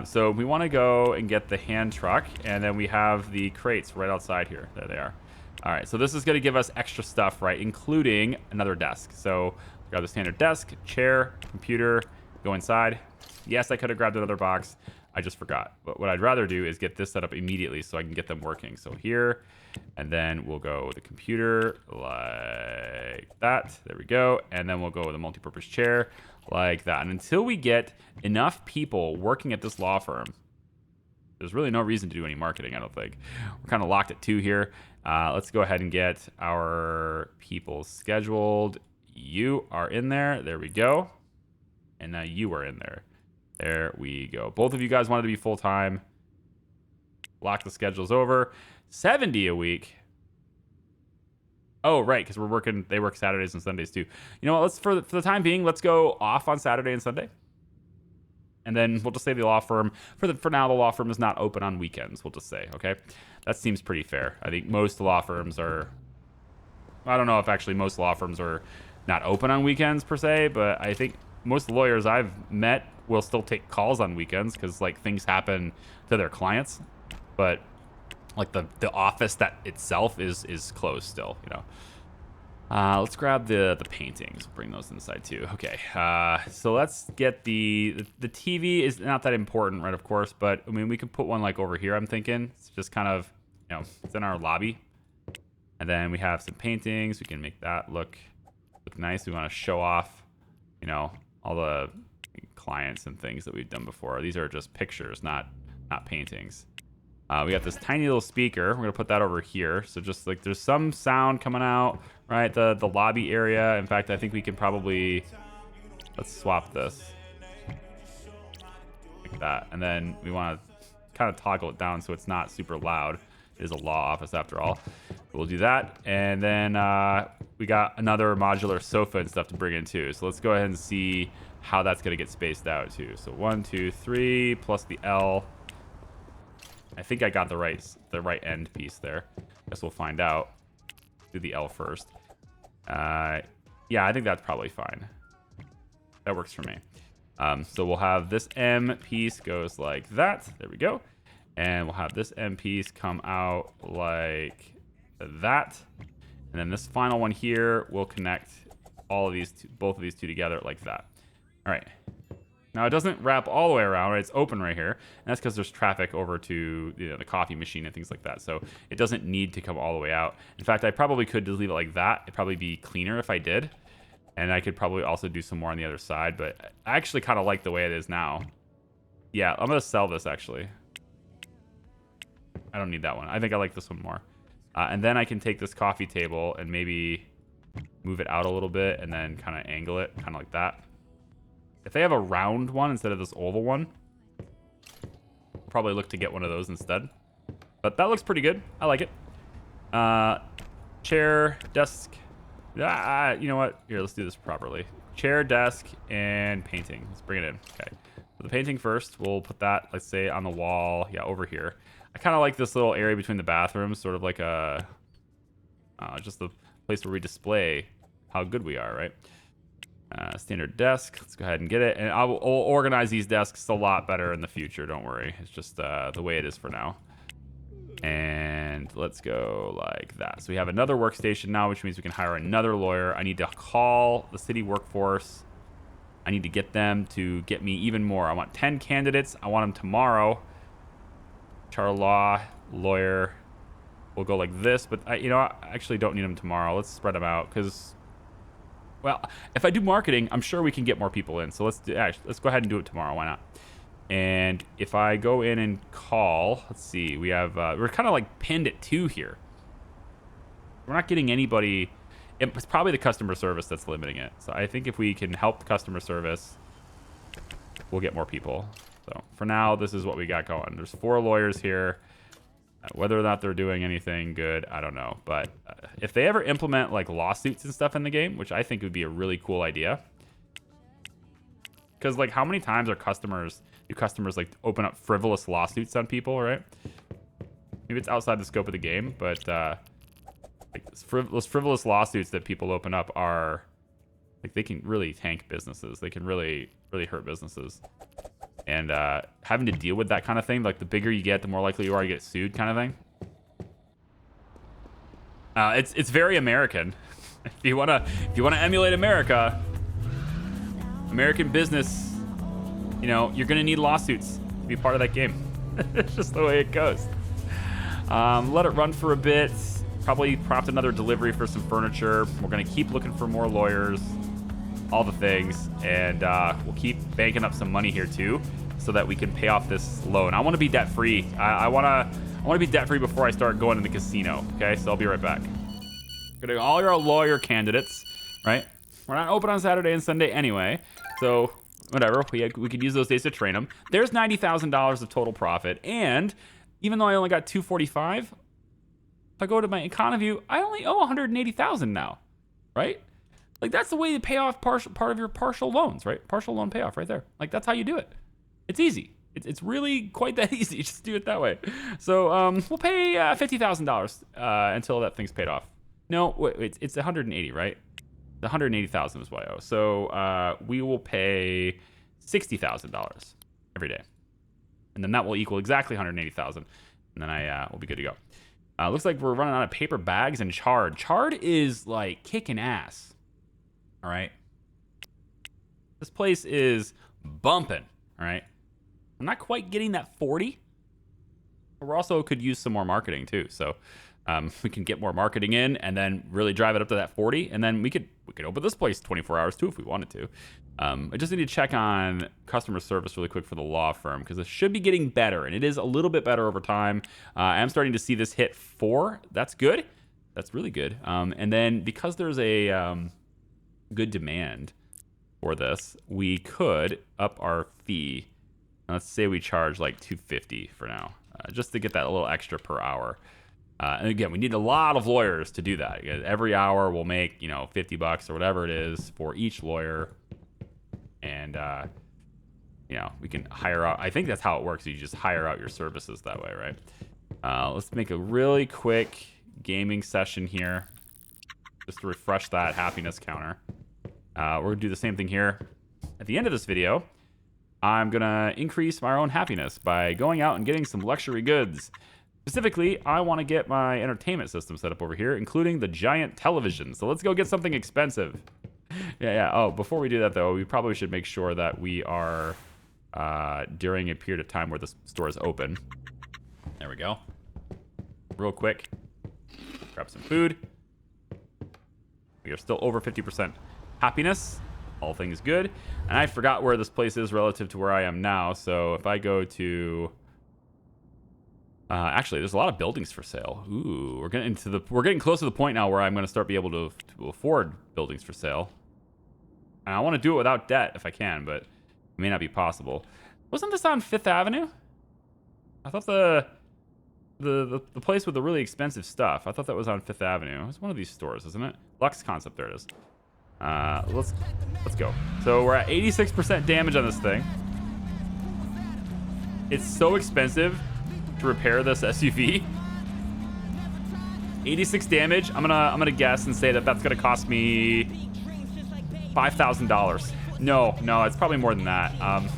So we want to go and get the hand truck, and then we have the crates right outside here. There they are. All right, so this is going to give us extra stuff, right, including another desk. So grab the standard desk, chair, computer, go inside. Yes, I could have grabbed another box. I just forgot. But what I'd rather do is get this set up immediately so I can get them working. So here, and then we'll go with the computer like that. There we go. And then we'll go with a multi-purpose chair like that. And until we get enough people working at this law firm, there's really no reason to do any marketing, I don't think. We're kind of locked at 2 here. Let's go ahead and get our people scheduled. You are in there. There we go. And now you are in there. There we go. Both of you guys wanted to be full-time. Lock the schedules over. 70 a week. Oh, right, because they work Saturdays and Sundays too. You know what, let's for the time being, let's go off on Saturday and Sunday. And then we'll just say the law firm, for now, the law firm is not open on weekends, we'll just say, okay? That seems pretty fair. I think most law firms are, I don't know if actually most law firms are not open on weekends per se, but I think most lawyers I've met will still take calls on weekends because like things happen to their clients. But like the office that itself is closed still, you know. Let's grab the paintings. Bring those inside too. Okay. So let's get the TV is not that important, right? Of course, but I mean we can put one like over here. I'm thinking it's just kind of, you know, it's in our lobby, and then we have some paintings. We can make that look nice. We want to show off, you know, all the clients and things that we've done before. These are just pictures, not paintings. We got this tiny little speaker. We're gonna put that over here. So just like there's some sound coming out, right? The lobby area. In fact, I think we can probably, let's swap this like that, and then we want to kind of toggle it down so it's not super loud. It is a law office after all. We'll do that, and then we got another modular sofa and stuff to bring in too. So let's go ahead and see how that's gonna get spaced out too. So 1, 2, 3 plus the L. I think I got the right end piece there. Guess we'll find out. Do the L first. Yeah, I think that's probably fine. That works for me. So we'll have this M piece goes like that. There we go. And we'll have this M piece come out like that. And then this final one here will connect all of these both of these two together like that. All right. Now it doesn't wrap all the way around, right? It's open right here, and that's because there's traffic over to, you know, the coffee machine and things like that. So it doesn't need to come all the way out. In fact, I probably could just leave it like that. It'd probably be cleaner if I did, and I could probably also do some more on the other side. But I actually kind of like the way it is now. Yeah, I'm gonna sell this actually. I don't need that one. I think I like this one more. And then I can take this coffee table and maybe move it out a little bit and then kind of angle it, kind of like that. If they have a round one instead of this oval one, I'll probably look to get one of those instead. But that looks pretty good. I like it. Chair, desk. You know what? Here, let's do this properly. Chair, desk, and painting. Let's bring it in. Okay. So the painting first. We'll put that, let's say, on the wall. Yeah, over here. I kind of like this little area between the bathrooms, sort of like a just the place where we display how good we are, right? Standard desk. Let's go ahead and get it. And I'll organize these desks a lot better in the future. Don't worry. It's just the way it is for now. And let's go like that. So we have another workstation now, which means we can hire another lawyer. I need to call the city workforce. I need to get them to get me even more. I want 10 candidates. I want them tomorrow. Charter law, lawyer. We'll go like this. But I actually don't need them tomorrow. Let's spread them out because... Well, if I do marketing, I'm sure we can get more people in. So let's go ahead and do it tomorrow. Why not? And if I go in and call, let's see, we have we're kind of like pinned at 2 here. We're not getting anybody. It's probably the customer service that's limiting it. So I think if we can help the customer service, we'll get more people. So for now, this is what we got going. There's 4 lawyers here. Whether or not they're doing anything good, I don't know. But if they ever implement like lawsuits and stuff in the game, which I think would be a really cool idea. Because like how many times do customers like open up frivolous lawsuits on people, right? Maybe it's outside the scope of the game, but like those frivolous lawsuits that people open up are like they can really tank businesses. They can really hurt businesses. And having to deal with that kind of thing, like the bigger you get, the more likely you are to get sued, kind of thing. It's very American. If you wanna emulate America, American business, you know, you're gonna need lawsuits to be part of that game. It's just the way it goes. Let it run for a bit. Probably prompt another delivery for some furniture. We're gonna keep looking for more lawyers. All the things, and we'll keep banking up some money here too, so that we can pay off this loan. I want to be debt free. I want to be debt free before I start going to the casino. Okay, so I'll be right back. Gonna all your lawyer candidates, right? We're not open on Saturday and Sunday anyway, so whatever. We could use those days to train them. There's $90,000 of total profit, and even though I only got $245, if I go to my economy, I only owe $180,000 now, right? Like, that's the way to pay off part of your partial loans, right? Partial loan payoff right there. Like, that's how you do it. It's easy. It's really quite that easy. Just do it that way. So we'll pay $50,000 until that thing's paid off. No, wait, it's 180, right? The 180,000 is what I owe. So we will pay $60,000 every day. And then that will equal exactly 180,000. And then we'll be good to go. Looks like we're running out of paper bags and chard. Chard is like kicking ass. All right. This place is bumping. All right. I'm not quite getting that 40. But we also could use some more marketing too. So we can get more marketing in and then really drive it up to that 40. And then we could open this place 24 hours too if we wanted to. I just need to check on customer service really quick for the law firm because it should be getting better. And it is a little bit better over time. I am starting to see this hit 4. That's good. That's really good. And then because there's a good demand for this, we could up our fee. Let's say we charge like $250 for now, just to get that a little extra per hour. And again, we need a lot of lawyers to do that. Every hour we'll make, $50 or whatever it is for each lawyer. And, we can hire out. I think that's how it works. You just hire out your services that way, right? Let's make a really quick gaming session here just to refresh that happiness counter. We're going to do the same thing here. At the end of this video, I'm going to increase my own happiness by going out and getting some luxury goods. Specifically, I want to get my entertainment system set up over here, including the giant television. So let's go get something expensive. Yeah. Oh, before we do that, though, we probably should make sure that we are during a period of time where the store is open. There we go. Real quick. Grab some food. We are still over 50% happiness. All things good. And I forgot where this place is relative to where I am now. So if I go to... actually, there's a lot of buildings for sale. Ooh, we're getting close to the point now where I'm going to start be able to afford buildings for sale. And I want to do it without debt if I can, but it may not be possible. Wasn't this on 5th Avenue? I thought the place with the really expensive stuff. I thought that was on 5th Avenue. It's one of these stores, isn't it? Lux Concept. There it is. Let's go. So we're at 86% damage on this thing. It's so expensive to repair this SUV. 86 damage. I'm gonna guess and say that that's gonna cost me $5,000. No, it's probably more than that.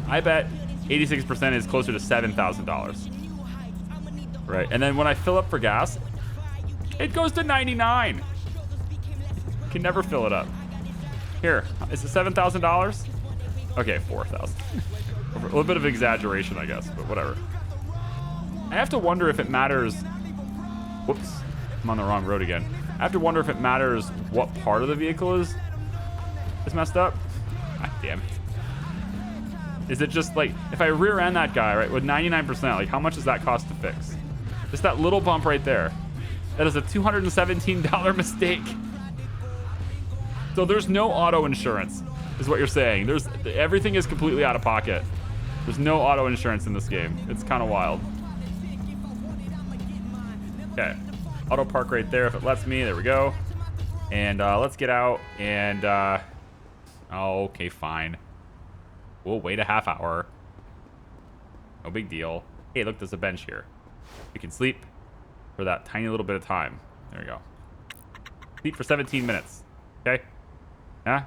I bet 86% is closer to $7,000. Right, and then when I fill up for gas, it goes to 99. Can never fill it up. Here, is it $7,000? Okay, 4,000. A little bit of exaggeration, I guess, but whatever. I have to wonder if it matters. Whoops, I'm on the wrong road again. I have to wonder if it matters what part of the vehicle is messed up. God damn it. Is it just like, if I rear end that guy, right, with 99%, like how much does that cost to fix? Just that little bump right there. That is a $217 mistake. So there's no auto insurance, is what you're saying. Everything is completely out of pocket. There's no auto insurance in this game. It's kind of wild. Okay, auto park right there if it lets me. There we go. And let's get out and oh, okay, fine. We'll wait a half hour. No big deal. Hey, look, there's a bench here. We can sleep for that tiny little bit of time. There we go. Sleep for 17 minutes. Okay? Yeah?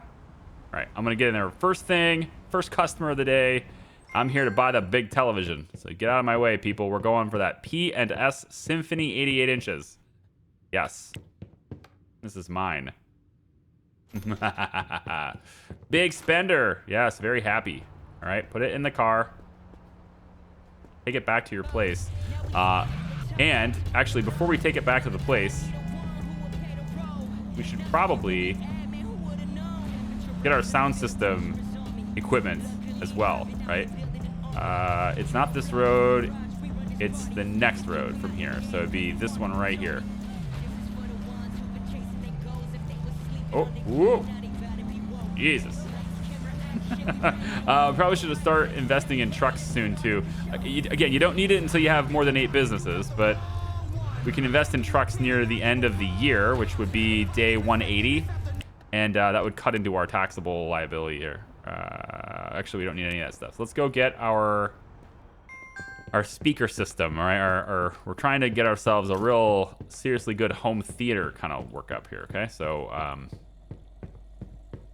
All right, I'm gonna get in there first thing, first customer of the day. I'm here to buy the big television. So get out of my way, people. We're going for that P&S Symphony 88 inches. Yes. This is mine. Big spender. Yes, very happy. All right, put it in the car. Take it back to your place. And actually, before we take it back to the place, we should probably get our sound system equipment as well, right? It's not this road. It's the next road from here. So it'd be this one right here. Oh, whoa. Jesus. Probably should have started investing in trucks soon too. Again, you don't need it until you have more than 8 businesses, but we can invest in trucks near the end of the year, which would be day 180, and that would cut into our taxable liability here. Actually, we don't need any of that stuff. So let's go get our speaker system. All right, we're trying to get ourselves a real seriously good home theater kind of work up here. Okay, so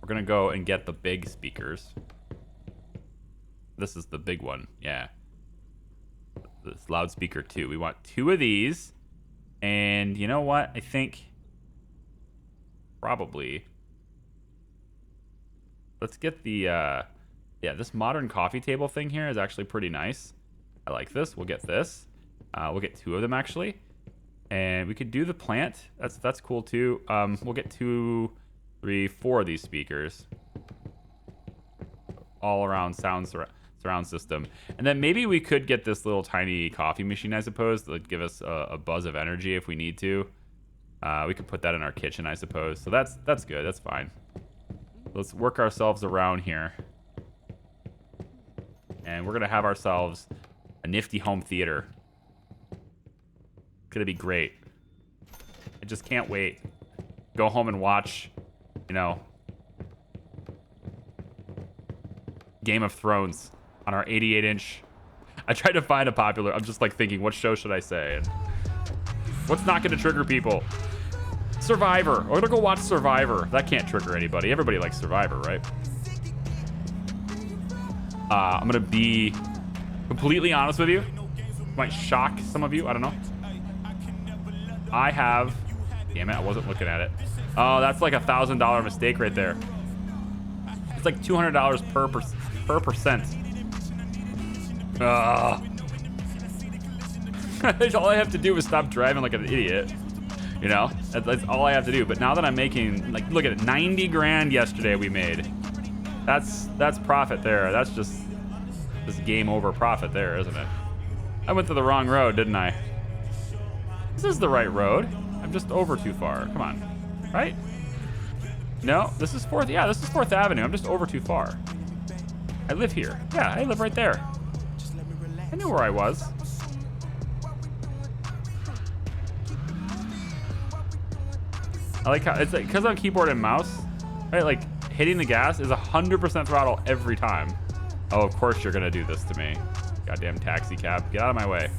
we're gonna go and get the big speakers. This is the big one, yeah. this loudspeaker too. We want 2 of these. And you know what? I think probably let's get the yeah, this modern coffee table thing here is actually pretty nice. I like this. We'll get this. We'll get 2 of them actually. And we could do the plant. That's cool too. We'll get 2, 3, 4 of these speakers. All around surround system. And then maybe we could get this little tiny coffee machine, I suppose, that would give us a buzz of energy if we need to. We could put that in our kitchen, I suppose. So that's good. That's fine. Let's work ourselves around here. And we're going to have ourselves a nifty home theater. It's going to be great. I just can't wait. Go home and watch, you know, Game of Thrones on our 88-inch. I tried to find a popular. I'm just like thinking, what show should I say? And what's not going to trigger people? Survivor. We're going to go watch Survivor. That can't trigger anybody. Everybody likes Survivor, right? I'm going to be completely honest with you. Might shock some of you. I don't know. I have... Damn it, I wasn't looking at it. Oh, that's like $1,000 mistake right there. It's like $200 per percent. All I have to do is stop driving like an idiot. You know, that's all I have to do. But now that I'm making, like, look at it, 90 grand yesterday we made. That's profit there. That's just game over profit there, isn't it? I went to the wrong road, didn't I? This is the right road. I'm just over too far. Come on, right? No, this is 4th. Yeah, this is 4th Avenue. I'm just over too far. I live here. Yeah, I live right there. I knew where I was. I like how it's like, because I'm keyboard and mouse, right? Like hitting the gas is 100% throttle every time. Oh, of course you're gonna do this to me. Goddamn taxi cab. Get out of my way.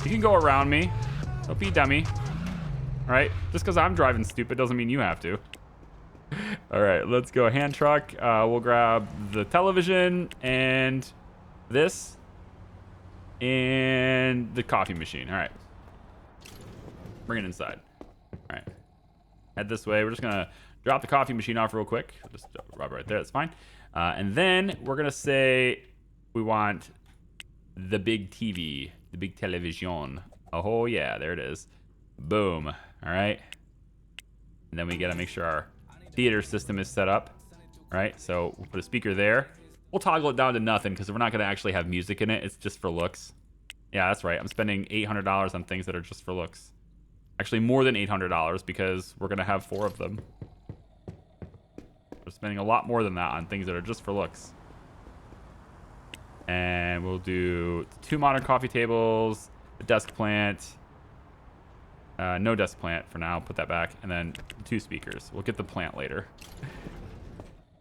You can go around me. Don't be a dummy. All right? Just because I'm driving stupid doesn't mean you have to. All right, let's go hand truck. We'll grab the television and this and the coffee machine. All right. Bring it inside. All right. Head this way. We're just going to drop the coffee machine off real quick. Just drop it right there. That's fine. And then we're going to say we want the big TV, the big television. Oh, yeah, there it is. Boom. All right. And then we got to make sure our theater system is set up. All right. So we'll put a speaker there. We'll toggle it down to nothing because we're not going to actually have music in it. It's just for looks. Yeah, that's right. I'm spending $800 on things that are just for looks. Actually, more than $800 because we're going to have 4 of them. We're spending a lot more than that on things that are just for looks. And we'll do 2 modern coffee tables, a desk plant. No desk plant for now. Put that back. And then 2 speakers. We'll get the plant later.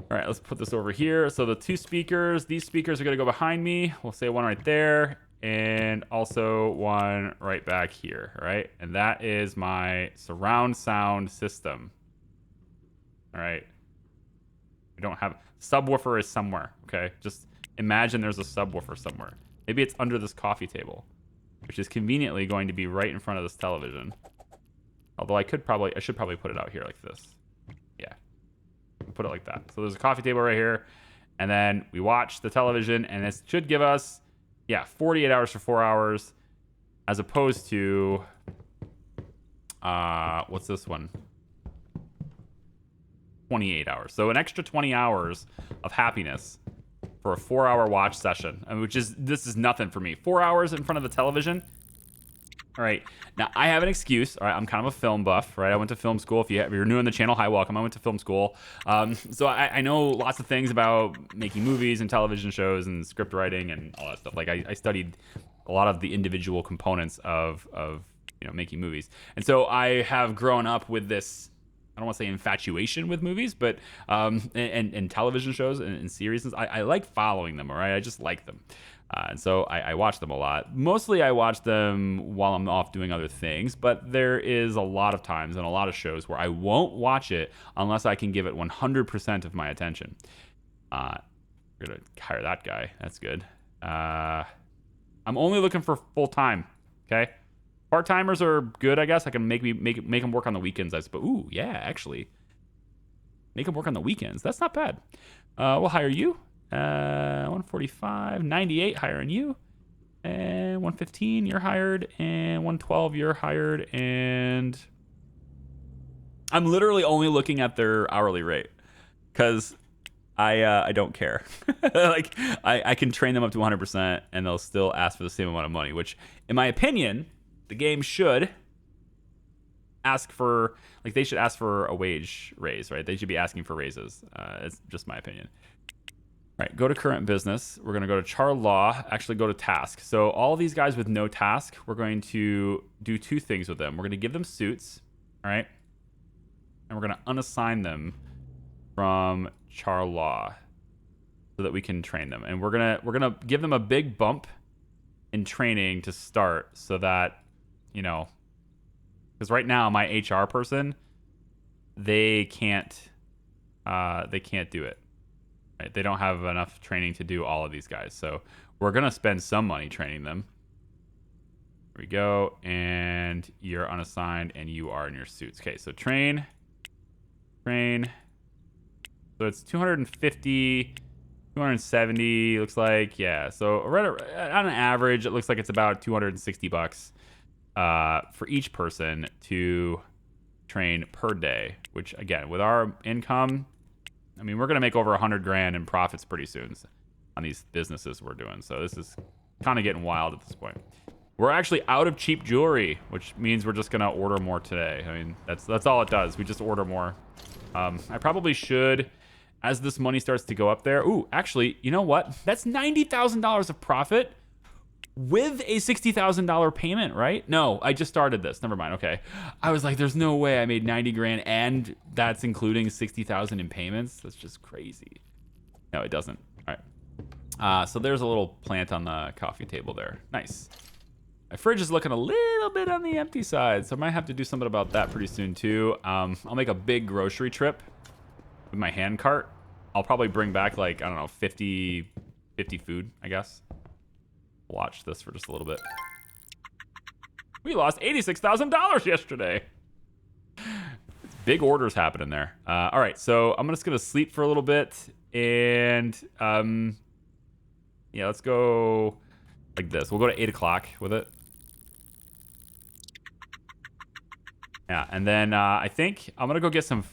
All right, let's put this over here. So the 2 speakers, these speakers are going to go behind me. We'll say 1 right there. And also 1 right back here. All right. And that is my surround sound system. All right. We don't have... Subwoofer is somewhere. Okay. Just imagine there's a subwoofer somewhere. Maybe it's under this coffee table, which is conveniently going to be right in front of this television. Although I should probably put it out here like this. Yeah. Put it like that. So there's a coffee table right here. And then we watch the television, and it should give us, yeah, 48 hours for 4 hours, as opposed to, what's this one? 28 hours. So an extra 20 hours of happiness for a 4-hour watch session, this is nothing for me. 4 hours in front of the television. All right. Now, I have an excuse. All right. I'm kind of a film buff, right? I went to film school. If you're new on the channel, hi, welcome. I went to film school. So I know lots of things about making movies and television shows and script writing and all that stuff. Like, I studied a lot of the individual components of making movies. And so I have grown up with this, I don't want to say infatuation with movies, but and television shows and series. I like following them, all right? I just like them. And so I watch them a lot. Mostly I watch them while I'm off doing other things, but there is a lot of times and a lot of shows where I won't watch it unless I can give it 100% of my attention. We're going to hire that guy. That's good. I'm only looking for full-time, okay? Part-timers are good, I guess. I can make them work on the weekends, I suppose. Ooh, yeah, actually. Make them work on the weekends. That's not bad. We'll hire you. 145, 98, hiring you. And 115, you're hired. And 112, you're hired. And I'm literally only looking at their hourly rate because I don't care. Like I can train them up to 100% and they'll still ask for the same amount of money, which in my opinion, the game should ask for, like, they should ask for a wage raise, right? They should be asking for raises. It's just my opinion. All right, go to current business. We're going to go to char law, actually go to task. So all these guys with no task, we're going to do two things with them. We're going to give them suits, all right? And we're going to unassign them from char law so that we can train them. And we're going to give them a big bump in training to start so that, you know, because right now my HR person, they can't do it. Right? They don't have enough training to do all of these guys. So we're going to spend some money training them. Here we go. And you're unassigned and you are in your suits. Okay, so train. So it's 250, 270, looks like. Yeah, so on an average, it looks like it's about $260 for each person to train per day, which again, with our income, I mean, we're going to make over 100 grand in profits pretty soon on these businesses we're doing. So this is kind of getting wild at this point. We're actually out of cheap jewelry, which means we're just going to order more today. I mean, that's all it does. We just order more. I probably should, as this money starts to go up there. Ooh, actually, you know what? That's $90,000 of profit with a $60,000 payment, right? No, I just started this. Never mind. Okay. I was like, there's no way I made 90 grand and that's including 60,000 in payments. That's just crazy. No, it doesn't. All right. So there's a little plant on the coffee table there. Nice. My fridge is looking a little bit on the empty side, so I might have to do something about that pretty soon too. I'll make a big grocery trip with my hand cart. I'll probably bring back, like, I don't know, 50 food, I guess. Watch this for just a little bit. We lost $86,000 yesterday. It's big orders happening there. All right, so I'm just gonna sleep for a little bit, and yeah, let's go like this. We'll go to 8 o'clock with it. Yeah, and then I think I'm gonna go get some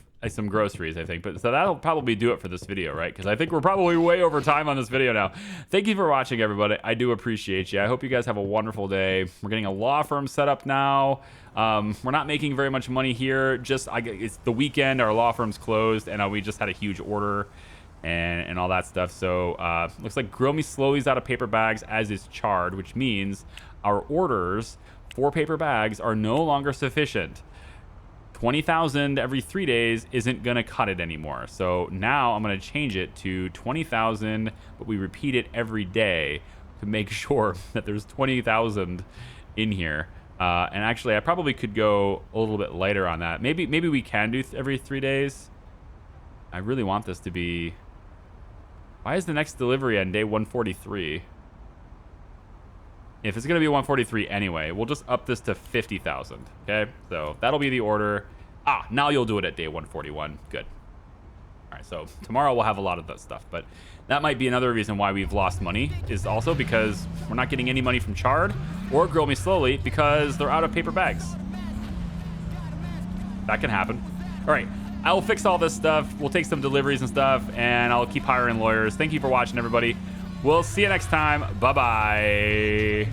groceries, I think. But so that'll probably do it for this video, right? Because I think we're probably way over time on this video now. Thank you for watching, everybody. I do appreciate you. I hope you guys have a wonderful day. We're getting a law firm set up now. We're not making very much money here. It's the weekend. Our law firm's closed, and we just had a huge order and all that stuff. So looks like Grill Me Slowly's out of paper bags, as is Charred, which means our orders for paper bags are no longer sufficient. 20,000 every 3 days isn't gonna cut it anymore. So now I'm gonna change it to 20,000, but we repeat it every day to make sure that there's 20,000 in here. And actually, I probably could go a little bit lighter on that. Maybe we can do every 3 days. I really want this to be. Why is the next delivery on day 143? If it's going to be 143 anyway, we'll just up this to 50,000, okay? So that'll be the order. Now you'll do it at day 141. Good. All right, so tomorrow we'll have a lot of that stuff, but that might be another reason why we've lost money, is also because we're not getting any money from Charred or Grill Me Slowly because they're out of paper bags. That can happen. All right, I will fix all this stuff. We'll take some deliveries and stuff, and I'll keep hiring lawyers. Thank you for watching, everybody. We'll see you next time. Bye-bye.